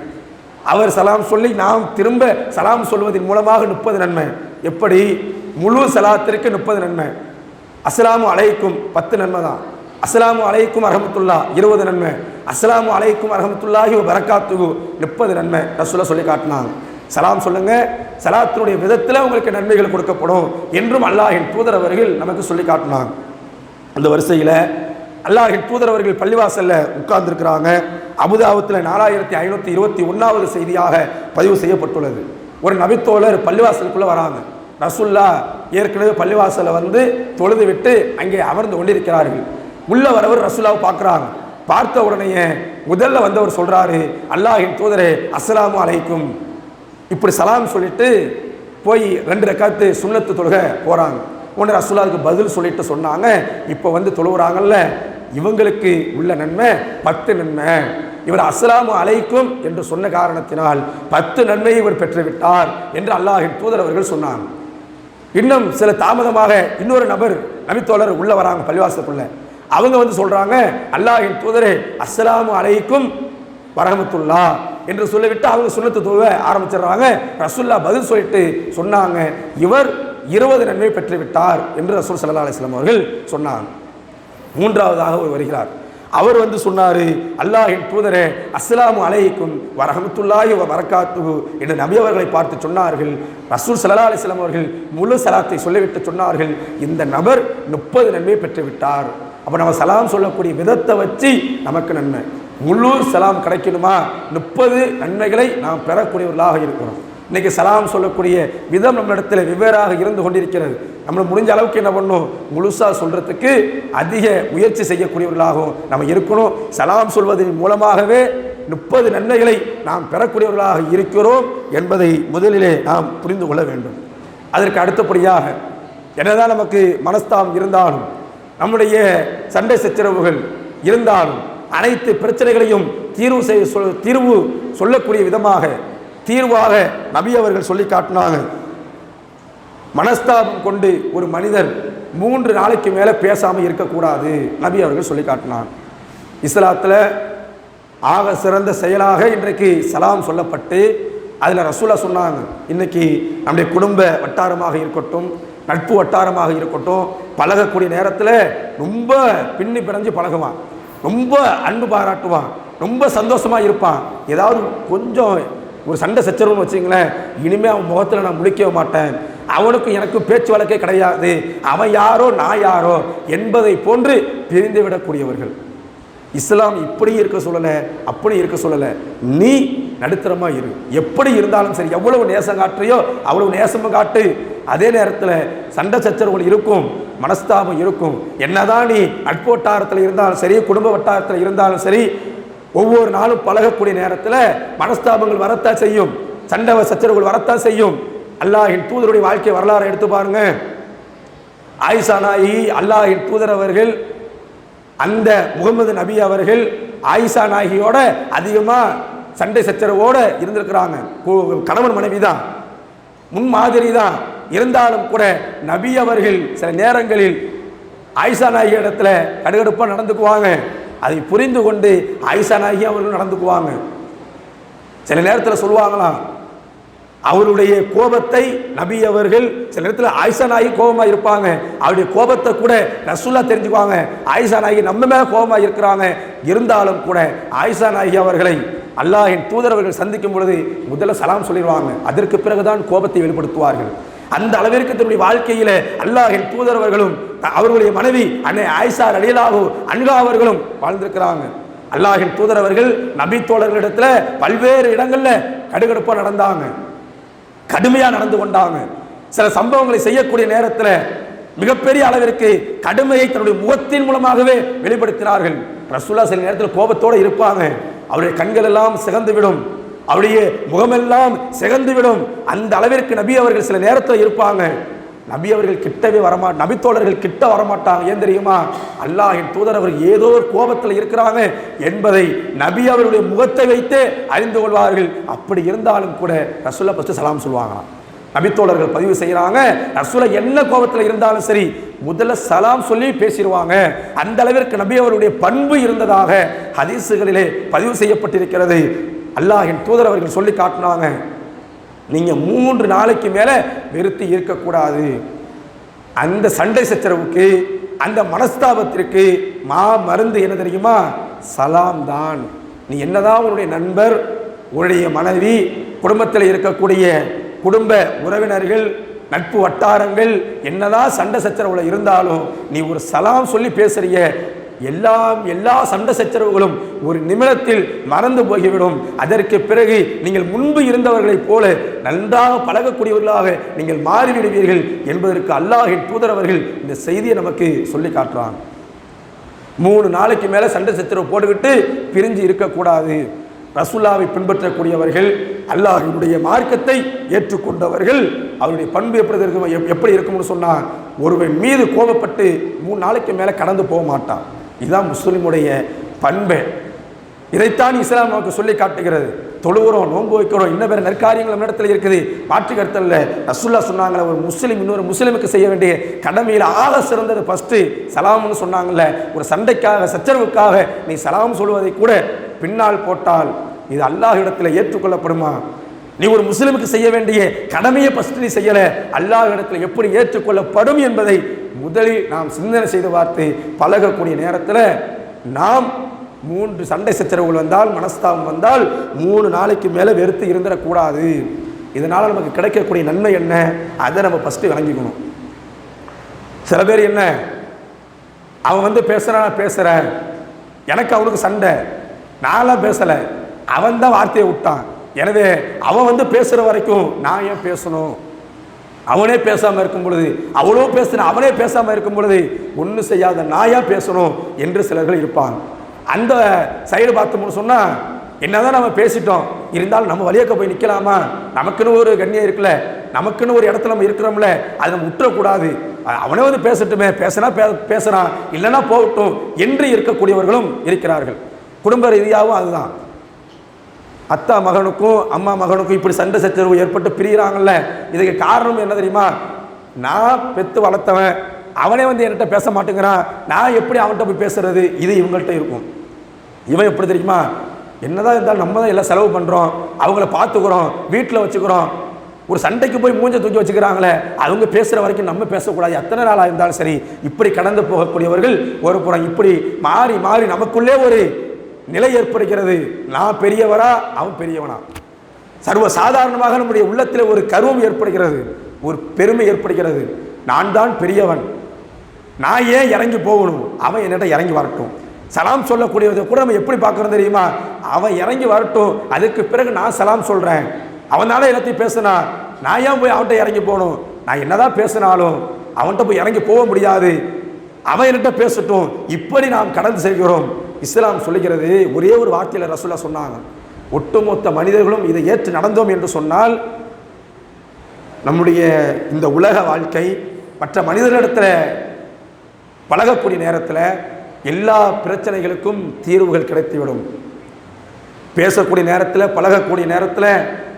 அவர் சலாம் சொல்லி நாம் திரும்ப சலாம் சொல்வதன் மூலமாக 30 நன்மை. எப்படி? முழு சலாத்திற்கு 30 நன்மை. அஸ்ஸலாமு அலைக்கும் 10 நன்மை தான். அஸ்ஸலாமு அலைக்கும் அரஹமத்துல்லா 20 நன்மை. அஸ்ஸலாமு அலைக்கும் அரஹமத்துல்லாஹி வ பரக்காத்துஹு 30 நன்மை ரசூலுல்லாஹ் சொல்லி காட்டினாங்க. சலாம் சொல்லுங்க, சலாத்தினுடைய விதத்தில் உங்களுக்கு நன்மைகள் கொடுக்கப்படும் என்றும் அல்லாஹின் தூதர் அவர்கள் நமக்கு சொல்லி காட்டினாங்க. அந்த வரிசையில் அல்லாஹின் தூதர் அவர்கள் பள்ளிவாசல்ல உட்கார்ந்துருக்கிறாங்க. அபுதாபுத்தில் 4521வது செய்தியாக பதிவு செய்யப்பட்டுள்ளது. ஒரு நபித்தோழர் பள்ளிவாசலுக்குள்ள வராங்க. ரசூலுல்லாஹ் ஏற்கனவே பள்ளிவாசலை வந்து தொழுது விட்டு அங்கே அமர்ந்து கொண்டிருக்கிறார்கள். உள்ள வரவர் ரசூலுல்லாஹ் பார்க்குறாங்க. பார்த்த உடனே முதல்ல வந்தவர் சொல்றாரு, அல்லாஹின் தூதரே அஸ்ஸலாமு அலைக்கும். இப்படி சலாம் சொல்லிட்டு போய் 2 ரக்காத்து சுன்னத்து தொழுக போறாங்க. உடனே ரசூலுல்லாஹ்வுக்கு பதில் சொல்லிட்டு சொன்னாங்க, இப்போ வந்து தொழுகிறாங்கல்ல, இவங்களுக்கு உள்ள நன்மை 10 நன்மை. இவர் அஸ்ஸலாமு அலைக்கும் என்று சொன்ன காரணத்தினால் 10 நன்மையை இவர் பெற்றுவிட்டார் என்று அல்லாஹின் தூதர் அவர்கள் சொன்னாங்க. இன்னும் சில தாமதமாக இன்னொரு நபர் நபித்தோழர் உள்ள வராங்க பள்ளிவாசலுக்குள்ள. அவங்க வந்து சொல்றாங்க, அல்லாஹின் தூதரே அஸ்ஸலாமு அலைக்கும் வரஹமத்துல்லாஹ் என்று சொல்லிவிட்டு அவங்க சுன்னத்து தொழுவ ஆரம்பிச்சிடுறாங்க. ரசூலுல்லாஹ் பதில் சொல்லிட்டு சொன்னாங்க, இவர் 20 நன்மை பெற்றுவிட்டார் என்று ரசூல் ஸல்லல்லாஹு அலைஹி வஸல்லம் அவர்கள் சொன்னாங்க. மூன்றாவதாக ஒரு வருகிறார். அவர் வந்து சொன்னாரு, அல்லாஹின் தூதரே அஸ்ஸலாமு அலைக்கும் வரஹமத்துல்லாஹி வ பரக்காத்துஹு என்று நபி அவர்களை பார்த்து சொன்னார்கள். ரசூல் ஸல்லல்லாஹு அலைஹி வஸல்லம் அவர்கள் முழு சலாத்தை சொல்லிவிட்டு சொன்னார்கள், இந்த நபர் 30 நன்மை பெற்றுவிட்டார். அப்போ நம்ம சலாம் சொல்லக்கூடிய விதத்தை வச்சு நமக்கு நன்மை. முழு சலாம் கிடைக்கணுமா? 30 நன்மைகளை நாம் பெறக்கூடியவர்களாக இருக்கிறோம். இன்னைக்கு சலாம் சொல்லக்கூடிய விதம் நம்ம இடத்துல வெவ்வேறாக இருந்து கொண்டிருக்கிறது. நம்ம முடிஞ்ச அளவுக்கு என்ன பண்ணணும், முழுசா சொல்றதுக்கு அதிக முயற்சி செய்யக்கூடியவர்களாகவும் நம்ம இருக்கணும். சலாம் சொல்வதன் மூலமாகவே 30 நன்மைகளை நாம் பெறக்கூடியவர்களாக இருக்கிறோம் என்பதை முதலிலே நாம் புரிந்து கொள்ள வேண்டும். அதற்கு அடுத்தபடியாக என்னதான் நமக்கு மனஸ்தாபம் இருந்தாலும், நம்முடைய சண்டை சச்சரவுகள் இருந்தாலும், அனைத்து பிரச்சனைகளையும் தீர்வு சொல்லக்கூடிய விதமாக தீர்வாக நபி அவர்கள் சொல்லி காட்டினாங்க. மனஸ்தாபம் கொண்டு ஒரு மனிதர் 3 நாளைக்கு மேலே பேசாமல் இருக்கக்கூடாது நபி அவர்கள் சொல்லி காட்டினாங்க. இஸ்லாத்தில் ஆக சிறந்த செயலாக இன்றைக்கு சலாம் சொல்லப்பட்டு அதில் ரசூலுல்லாஹ் சொன்னாங்க, இன்னைக்கு நம்முடைய குடும்ப வட்டாரமாக இருக்கட்டும், நட்பு வட்டாரமாக இருக்கட்டும், பழகக்கூடிய நேரத்தில் ரொம்ப பின்னி பிணைஞ்சு பழகுவான், ரொம்ப அன்பு பாராட்டுவான், ரொம்ப சந்தோஷமாக இருப்பான். ஏதாவது கொஞ்சம் ஒரு சண்டை சச்சரவுன்னு வச்சிங்களேன், இனிமேல் அவன் முகத்தில் நான் முழிக்கவே மாட்டேன், அவனுக்கும் எனக்கும் பேச்சு வழக்கே கிடையாது, அவன் யாரோ நான் யாரோ என்பதை போன்று பிரிந்து விடக்கூடியவர்கள். இஸ்லாம் இப்படி இருக்க சொல்லலை, அப்படி இருக்க சொல்லலை. நீ நடுத்தரமா இரு. எப்படி இருந்தாலும் சரி, எவ்வளவு நேசம் காட்டுறியோ அவ்வளவு நேசமும் காட்டு. அதே நேரத்தில் சண்டை சச்சரவுகள் இருக்கும், மனஸ்தாபம் இருக்கும். என்னதான் நீ நட்பு வட்டாரத்தில் இருந்தாலும் சரி, குடும்ப வட்டாரத்தில் இருந்தாலும் சரி, ஒவ்வொரு நாளும் பழகக்கூடிய நேரத்தில் மனஸ்தாபங்கள் வரத்தான் செய்யும், சண்டை சச்சரவுகள் வரத்தான் செய்யும். அல்லாஹ்வின் தூதருடைய வாழ்க்கை வரலாறு எடுத்து பாருங்க. ஆயிஷா நாயகி, அல்லாஹ்வின் தூதர் அவர்கள், அந்த முகமது நபி அவர்கள் ஆயிஷா நாயகியோட அதிகமா சண்டை சச்சரவோட இருந்திருக்கிறாங்க. கணவன் மனைவி தான், முன்மாதிரி தான். இருந்தாலும் கூட நபி அவர்கள் சில நேரங்களில் ஆயிஷா நாயகி இடத்துல கடுகடுப்பா நடந்துக்குவாங்க. அதை புரிந்து கொண்டு ஆயிஷா நாயகி அவர்கள் நடந்துக்குவாங்க. சில நேரத்தில் சொல்லுவாங்களாம், அவருடைய கோபத்தை நபி அவர்கள் சில நேரத்தில் ஆயிஷா நாயகி கோபமாக இருப்பாங்க, அவருடைய கோபத்தை கூட ரசூலா தெரிஞ்சுக்குவாங்க. ஆயிஷா நாயகி நம்ம மேல கோபமாக இருக்கிறாங்க, இருந்தாலும் கூட ஆயிஷா நாயகி அவர்களை அல்லாஹ்வின் தூதர் அவர்கள் சந்திக்கும் பொழுது முதல்ல சலாம் சொல்லிடுவாங்க. அதற்கு பிறகுதான் கோபத்தை வெளிப்படுத்துவார்கள். அந்த அளவிற்கு தன்னுடைய வாழ்க்கையில அல்லாஹ்வின் தூதர் அவர்களும் அவர்களுடைய மனைவி அன்னை ஆயிஷா ரலியல்லாஹு அன்ஹா அவர்களும் வாழ்ந்திருக்கிறாங்க. அல்லாஹ்வின் தூதர் அவர்கள் நபி தோழர்களிடத்துல பல்வேறு இடங்கள்ல கடுகடுப்பா நடந்தாங்க, கடுமையா நடந்து கொண்டாங்க. சில சம்பவங்களை செய்யக்கூடிய நேரத்தில் மிகப்பெரிய அளவிற்கு கடுமையை தன்னுடைய முகத்தின் மூலமாகவே வெளிப்படுத்தினார்கள். ரசூலா சில நேரத்தில் கோபத்தோடு இருப்பாங்க, அவருடைய கண்கள் எல்லாம் சிகந்துவிடும், அவருடைய முகமெல்லாம் சிகந்துவிடும். அந்த அளவிற்கு நபி அவர்கள் சில நேரத்தில் இருப்பாங்க. நபி அவர்கள் கிட்டவே நபி தோழர்கள் கிட்ட வரமாட்டாங்க. ஏன் தெரியுமா? அல்லாஹ்வின் தூதர் அவர் ஏதோ ஒரு கோபத்தில் இருக்கிறாங்க என்பதை நபி அவருடைய முகத்தை வைத்து அறிந்து கொள்வார்கள். அப்படி இருந்தாலும் கூட ரசூலா ஃபர்ஸ்ட் சலாம் சொல்லுவாங்களாம். நபித்தோழர்கள் பதிவு செய்யறாங்க, ரசூலா என்ன கோபத்தில் இருந்தாலும் சரி முதல்ல சலாம் சொல்லி பேசிடுவாங்க. அந்த அளவிற்கு நபி அவருடைய பண்பு இருந்ததாக ஹதீசுகளிலே பதிவு செய்யப்பட்டிருக்கிறது. அல்லாஹ்வின் தூதர் அவர்கள் சொல்லி காட்டினாங்க, நீங்க 3 நாளைக்கு மேல வெறுத்து இருக்கக்கூடாது. அந்த சண்டை சச்சரவுக்கு, அந்த மனஸ்தாபத்திற்கு மருந்து என்ன தெரியுமா? சலாம் தான். நீ என்னதான் உன்னுடைய நண்பர், உன்னுடைய மனைவி, குடும்பத்தில் இருக்கக்கூடிய குடும்ப உறவினர்கள், நட்பு வட்டாரங்கள் என்னதான் சண்டை சச்சரவுல இருந்தாலும் நீ ஒரு சலாம் சொல்லி பேசுறிய, எல்லா சண்டை சச்சரவுகளும் ஒரு நிமிடத்தில் மறந்து போய்விடும். அதற்கு பிறகு நீங்கள் முன்பு இருந்தவர்களைப் போல நன்றாக பழகக்கூடியவர்களாக நீங்கள் மாறிவிடுவீர்கள் என்பதற்கு அல்லாஹ்வின் தூதர் அவர்கள் இந்த செய்தியை நமக்கு சொல்லி காட்டுறாங்க. 3 நாளைக்கு மேல சண்டை சச்சரவு போட்டுவிட்டு பிரிஞ்சு இருக்கக்கூடாது. ரசூலுல்லாவை பின்பற்றக்கூடியவர்கள், அல்லாஹ்வுடைய மார்க்கத்தை ஏற்றுக்கொண்டவர்கள், அவருடைய பண்பு எப்படி இருக்கும்னு சொன்னா, ஒருவன் மீது கோபப்பட்டு 3 நாளைக்கு மேல கடந்து போக மாட்டான். இதுதான் முஸ்லிமுடைய பண்பு. இதைத்தான் இஸ்லாம் நமக்கு சொல்லி காட்டுகிறது. தொழுகிறோம், நோன்பு வைக்கிறோம், இன்ன வேற நற்காரியங்கள் இடத்துல இருக்குது, மாற்று கருத்தல்ல. ரசூலுல்லாஹ் சொன்னாங்களே, ஒரு முஸ்லிம் இன்னொரு முஸ்லிமுக்கு செய்ய வேண்டிய கடமையில் ஆக சிறந்தது ஃபர்ஸ்ட் சலாம்னு சொன்னாங்கல்ல. ஒரு சண்டைக்காக சச்சரவுக்காக நீ சலாம் சொல்வதை கூட பின்னால் போட்டால் இது அல்லாஹ் இடத்துல ஏற்றுக்கொள்ளப்படுமா? நீ ஒரு முஸ்லிமுக்கு செய்ய வேண்டிய கடமையை ஃபர்ஸ்ட் நீ செய்யல, அல்லாஹ் இடத்துல எப்படி ஏற்றுக்கொள்ளப்படும் என்பதை முதலில் நாம் சிந்தனை செய்து பார்த்து பழகக்கூடிய நேரத்தில் நாம் 3 சண்டை சச்சரவுகள் வந்தால், மனஸ்தாபம் வந்தால் 3 நாளைக்கு மேலே வெறுத்து இருந்துடக்கூடாது. இதனால் நமக்கு கிடைக்கக்கூடிய நன்மை என்ன, அதை நம்ம ஃபஸ்ட்டு விளங்கிக்கணும். சில பேர் என்ன, அவன் பேசுகிறேன், எனக்கு அவனுக்கு சண்டை, நான்லாம் பேசலை, அவன் தான் வார்த்தையை விட்டான், எனவே அவன் பேசுகிற வரைக்கும் நான் ஏன் பேசணும்? அவனே பேசாமல் இருக்கும் பொழுது, அவ்வளோ பேசுன அவனே பேசாமல் இருக்கும் பொழுது ஒன்றும் செய்யாத நாயா பேசணும் என்று சிலர்கள் இருப்பாங்க. அந்த சைடு பார்த்தோம்னு சொன்னால், என்னதான் நம்ம பேசிட்டோம், இருந்தாலும் நம்ம வழியக்க போய் நிற்கலாமா? நமக்குன்னு ஒரு கண்ணியம் இருக்குல்ல, நமக்குன்னு ஒரு இடத்துல நம்ம இருக்கிறோம்ல, அதை நம்ம விட்டுறக்கூடாது. அவனே பேசட்டுமே, பேசுகிறான், இல்லைன்னா போகட்டும் என்று இருக்கக்கூடியவர்களும் இருக்கிறார்கள். குடும்ப ரீதியாகவும் அதுதான். அத்தா மகனுக்கும் அம்மா மகனுக்கும் இப்படி சண்டை சச்சரவு ஏற்பட்டு பிரிகிறாங்கல்ல, இதுக்கு காரணம் என்ன தெரியுமா? நான் பெற்று வளர்த்தவன், அவனே என்கிட்ட பேச மாட்டேங்கிறான், நான் எப்படி அவன்கிட்ட போய் பேசுறது? இது இவங்கள்ட்ட இருக்கும். இவன் எப்படி தெரியுமா? என்னதான் இருந்தாலும் நம்ம தான் எல்லாம் செலவு பண்ணுறோம், அவங்கள பார்த்துக்கிறோம், வீட்டில் வச்சுக்கிறோம், ஒரு சண்டைக்கு போய் மூஞ்ச தூக்கி வச்சுக்கிறாங்களே, அவங்க பேசுகிற வரைக்கும் நம்ம பேசக்கூடாது. எத்தனை நாளாக இருந்தாலும் சரி, இப்படி கடந்து போகக்கூடியவர்கள் ஒரு புறம் இப்படி மாறி மாறி நமக்குள்ளே ஒரு நிலை ஏற்படுகிறது. நான் பெரியவரா, அவன் பெரியவனா, சர்வ சாதாரணமாக நம்முடைய உள்ளத்தில் ஒரு கருவம் ஏற்படுகிறது. ஒரு பெருமை ஏற்படுகிறது. நான் தான் பெரியவன், நான் ஏன் இறங்கி போகணும், அவன் என்னிட்ட இறங்கி வரட்டும். சலாம் சொல்லக்கூடியதை கூட நம்ம எப்படி பார்க்குறோம் தெரியுமா? அவன் இறங்கி வரட்டும், அதுக்கு பிறகு நான் சலாம் சொல்கிறேன். அவனால எல்லாத்தையும் பேசுனா, நான் ஏன் போய் அவன்கிட்ட இறங்கி போகணும்? நான் என்னதான் பேசினாலும் அவன்கிட்ட போய் இறங்கி போக முடியாது, அவன் என்கிட்ட பேசட்டும். இப்படி நாம் கடந்து செல்கிறோம். இஸ்லாம் சொல்லுகிறது, ஒரே ஒரு வார்த்தையில் ரசூலுல்லாஹ் சொன்னாங்க, ஒட்டுமொத்த மனிதர்களும் இதை ஏற்று நடந்தோம் என்று சொன்னால் நம்முடைய இந்த உலக வாழ்க்கை மற்ற மனிதர்களிடத்தில் பழகக்கூடிய நேரத்தில் எல்லா பிரச்சனைகளுக்கும் தீர்வுகள் கிடைத்துவிடும். பேசக்கூடிய நேரத்தில், பழகக்கூடிய நேரத்தில்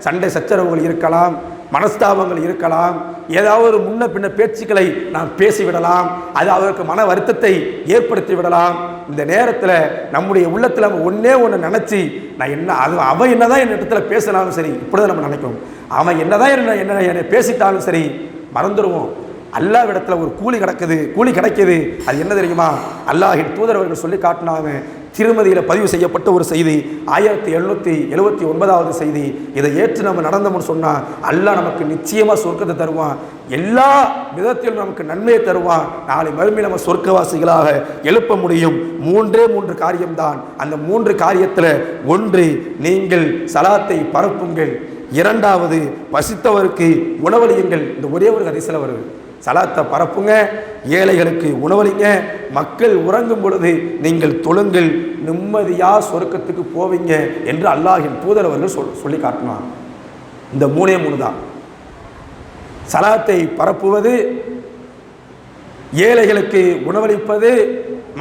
சண்டை சச்சரவுகள் இருக்கலாம், மனஸ்தாபங்கள் இருக்கலாம், ஏதாவது ஒரு முன்ன பின்ன பேச்சுக்களை நாம் பேசிவிடலாம், அது அவருக்கு மன வருத்தத்தை ஏற்படுத்தி விடலாம். இந்த நேரத்தில் நம்முடைய உள்ளத்தில் நம்ம ஒன்றே ஒன்று நினச்சி, நான் என்ன அது அவன் என்னதான் என் இடத்துல பேசினாலும் சரி, இப்படிதான் நம்ம நினைக்கும், அவன் என்னதான் என்னை பேசிட்டாலும் சரி மறந்துடுவோம். அல்லாஹ்விடத்துல ஒரு கூலி கிடைக்குது. அது என்ன தெரியுமா? அல்லாஹ்வின் தூதர் அவர்கள் சொல்லி காட்டினாங்க. திருமதியில் பதிவு செய்யப்பட்ட ஒரு செய்தி, 1779வது செய்தி. இதை ஏற்று நம்ம நடந்தோம்னு சொன்னால் அல்லாஹ் நமக்கு நிச்சயமாக சொர்க்கத்தை தருவான், எல்லா விதத்திலும் நமக்கு நன்மையை தருவான். நாளை மறுமையில் நம்ம சொர்க்கவாசிகளாக எழுப்ப முடியும். 3 காரியம்தான். அந்த 3 காரியத்தில் ஒன்று, நீங்கள் சலாத்தை பரப்புங்கள். 2வது, பசித்தவருக்கு உணவளியுங்கள். இந்த ஒரே ஒரு ஹதீஸ்ல வருது. சலாத்தை பரப்புங்க, ஏழைகளுக்கு உணவளிங்க, மக்கள் உறங்கும் பொழுது நீங்கள் தொழுங்கள், நிம்மதியா சொர்க்கத்துக்கு போவீங்க என்று அல்லாஹ்வின் தூதர் அவர்கள் சொல்லி காட்டினார். இந்த 3 தான். சலாத்தை பரப்புவது, ஏழைகளுக்கு உணவளிப்பது,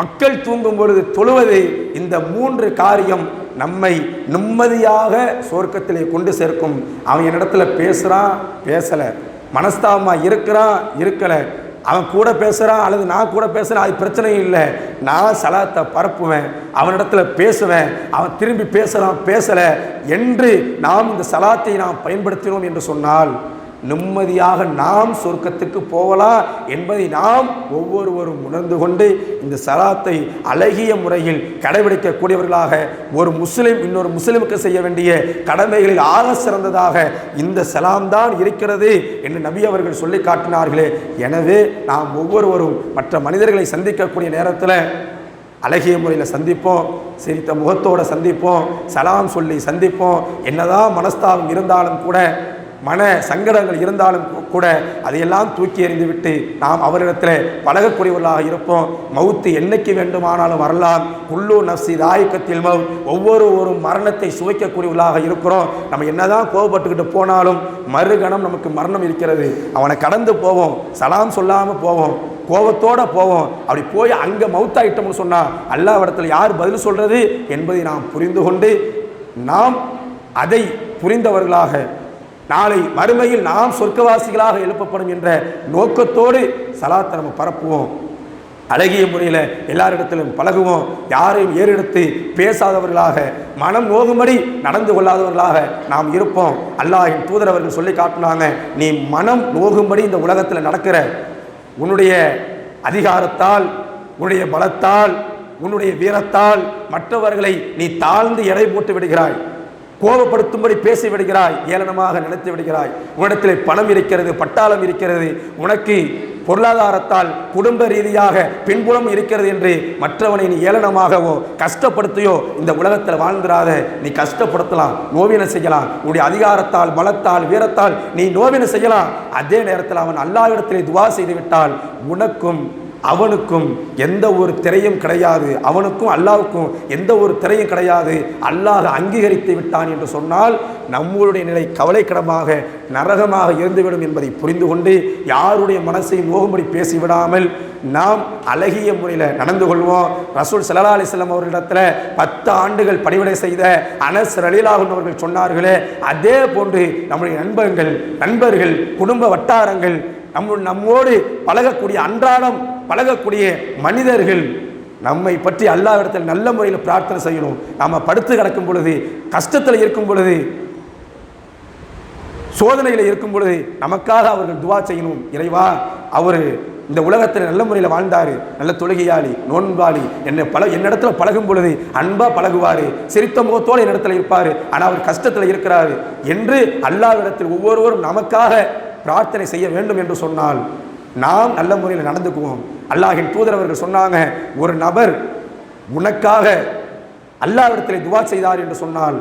மக்கள் தூங்கும் பொழுது தொழுவது. இந்த 3 காரியம் நம்மை நிம்மதியாக சொர்க்கத்திலே கொண்டு சேர்க்கும். அவன் என்னிடத்துல பேசுகிறான், பேசலை, மனஸ்தாபமாக இருக்கிறான், இருக்கலை, அவன் கூட பேசுகிறான் அல்லது நான் கூட பேசுகிறேன், அது பிரச்சனை இல்லை. நான் சலாத்தை பரப்புவேன், அவனிடத்துல பேசுவேன், அவன் திரும்பி பேசுகிறான், பேசலை என்று நாம் இந்த சலாத்தை நாம் பயன்படுத்தினோம் என்று சொன்னால் நிம்மதியாக நாம் சொர்க்கத்துக்கு போகலாம் என்பதை நாம் ஒவ்வொருவரும் உணர்ந்து கொண்டு இந்த சலாத்தை அழகிய முறையில் கடைபிடிக்கக்கூடியவர்களாக, ஒரு முஸ்லிம் இன்னொரு முஸ்லிமுக்கு செய்ய வேண்டிய கடமைகளில் ஆக சிறந்ததாக இந்த சலாம் தான் இருக்கிறது என்று நபி அவர்கள் சொல்லி காட்டினார்களே. எனவே நாம் ஒவ்வொருவரும் மற்ற மனிதர்களை சந்திக்கக்கூடிய நேரத்தில் அழகிய முறையில் சந்திப்போம், சிரித்த முகத்தோடு சந்திப்போம், சலாம் சொல்லி சந்திப்போம். என்னதான் மனஸ்தாபம் இருந்தாலும் கூட, மன சங்கடங்கள் இருந்தாலும் கூட அதையெல்லாம் தூக்கி எறிந்துவிட்டு நாம் அவரிடத்தில் பழகக்கூடியவர்களாக இருப்போம். மவுத்து என்னைக்கு வேண்டுமானாலும் வரலாம். குல்லு நஃப்ஸி தாயிகத்துல் மவுத், ஒவ்வொரு மரணத்தை சுவைக்கக்கூடியவர்களாக இருக்கிறோம். நம்ம என்னதான் கோபப்பட்டுக்கிட்டு போனாலும் மறுகணம் நமக்கு மரணம் இருக்கிறது. அவனை கடந்து போவோம், சலாம் சொல்லாமல் போவோம், கோபத்தோடு போவோம். அப்படி போய் அங்கே மவுத்தாயிட்டோம்னு சொன்னால் அல்லாஹ்விடத்தில் யார் பதில் சொல்கிறது என்பதை நாம் புரிந்து கொண்டு, நாம் அதை புரிந்தவர்களாக நாளை மறுமையில் நாம் சொர்க்கவாசிகளாக எழுப்பப்படும் என்ற நோக்கத்தோடு சலாத்தை நம்ம பரப்புவோம். அழகிய முறையில் எல்லாரிடத்திலும் பழகுவோம். யாரையும் ஏறெடுத்து பேசாதவர்களாக, மனம் நோகும்படி நடந்து கொள்ளாதவர்களாக நாம் இருப்போம். அல்லாஹ்வின் தூதர் அவர்கள் சொல்லி காட்டினாங்க, நீ மனம் நோகும்படி இந்த உலகத்தில் நடக்கிற, உன்னுடைய அதிகாரத்தால், உன்னுடைய பலத்தால், உன்னுடைய வீரத்தால் மற்றவர்களை நீ தாழ்ந்து எடை போட்டு விடுகிறாய், கோபப்படுத்தும்படி பேசி விடுகிறாய், ஏளனமாக நினைத்து விடுகிறாய். உன்னிடத்தில் பணம் இருக்கிறது, பட்டாளம் இருக்கிறது, உனக்கு பொருளாதாரத்தால் குடும்ப ரீதியாக பின்புலம் இருக்கிறது என்று மற்றவனை நீ ஏளனமாகவோ கஷ்டப்படுத்தியோ இந்த உலகத்தில் வாழ்ந்துராத. நீ கஷ்டப்படுத்தலாம், நோவினை செய்யலாம், உன்னுடைய அதிகாரத்தால், பலத்தால், வீரத்தால் நீ நோவினை செய்யலாம். அதே நேரத்தில் அவன் அல்லாஹ்விடத்திலே துவா செய்து விட்டால் உனக்கும் அவனுக்கும் எந்த ஒரு திரையும் கிடையாது, அவனுக்கும் அல்லாஹ்வுக்கும் எந்த ஒரு திரையும் கிடையாது. அல்லாஹ் அங்கீகரித்து விட்டான் என்று சொன்னால் நம்மளுடைய நிலை கவலைக்கிடமாக, நரகமாக இருந்துவிடும் என்பதை புரிந்து கொண்டு யாருடைய மனசையும் நோகும்படி பேசிவிடாமல் நாம் அழகிய முறையில் நடந்து கொள்வோம். ரசூல் ஸல்லல்லாஹு அலைஹி வஸல்லம் அவர்களிடத்தில் 10 ஆண்டுகள் பணிவிடை செய்த அனஸ் ரலியல்லாஹு அன்ஹு அவர்கள் சொன்னார்களே, அதே போன்று நம்முடைய நண்பர்கள், குடும்ப வட்டாரங்கள், நம்மோடு பழகக்கூடிய, அன்றாடம் பழகக்கூடிய மனிதர்கள் நம்மை பற்றி அல்லாஹ்விடத்தில் நல்ல முறையில் பிரார்த்தனை செய்யணும். நாம் படுத்து கிடக்கும் பொழுது, கஷ்டத்தில் இருக்கும் பொழுது, சோதனையில் இருக்கும் பொழுது நமக்காக அவர்கள் துவா செய்யணும். இறைவா, அவர் இந்த உலகத்தில் நல்ல முறையில் வாழ்ந்தார், நல்ல தொழுகையாளி, நோன்பாளி, என்னிடத்துல பழகும் பொழுது அன்பாக பழகுவார், சிரித்த முகத்தோடு என்னிடத்துல இருப்பார், ஆனால் அவர் கஷ்டத்தில் இருக்கிறார் என்று அல்லாஹ்விடத்தில் ஒவ்வொருவரும் நமக்காக பிரார்த்தனை செய்ய வேண்டும் என்று சொன்னால் நாம் நல்ல முறையில் நடந்துக்குவோம். அல்லாஹ்வின் தூதர் அவர்கள் சொன்னாங்க, ஒரு நபர் உனக்காக அல்லாஹ்விடத்தில் துவா செய்தார் என்று சொன்னால்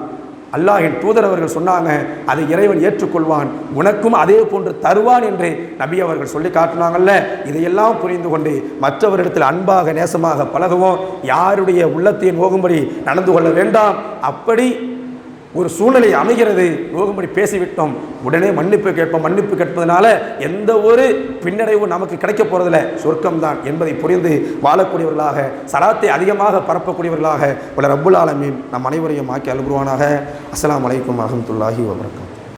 அல்லாஹ்வின் தூதர் அவர்கள் சொன்னாங்க, அதை இறைவன் ஏற்றுக்கொள்வான், உனக்கும் அதே போன்று தருவான் என்று நபி அவர்கள் சொல்லி காட்டினாங்கல்ல. இதையெல்லாம் புரிந்து கொண்டு மற்றவரிடத்தில் அன்பாக நேசமாக பழகுவோம். யாருடைய உள்ளத்தை நோகும்படி நடந்து கொள்ள வேண்டாம். அப்படி ஒரு சூழ்நிலை அமைகிறது, நோகும்படி பேசிவிட்டோம், உடனே மன்னிப்பு கேட்போம். மன்னிப்பு கேட்பதனால எந்த ஒரு பின்னடைவும் நமக்கு கிடைக்க போறதில்லை, சொர்க்கம்தான் என்பதை புரிந்து வாழக்கூடியவர்களாக, சலாத்தை அதிகமாக பரப்பக்கூடியவர்களாக உள்ள ரப்புல் ஆலமீன் நம் அனைவரையும் ஆக்கி அல்புருவானாக. அஸ்ஸலாமு அலைக்கும் வரஹ்மத்துல்லாஹி வபரகாத்துஹு.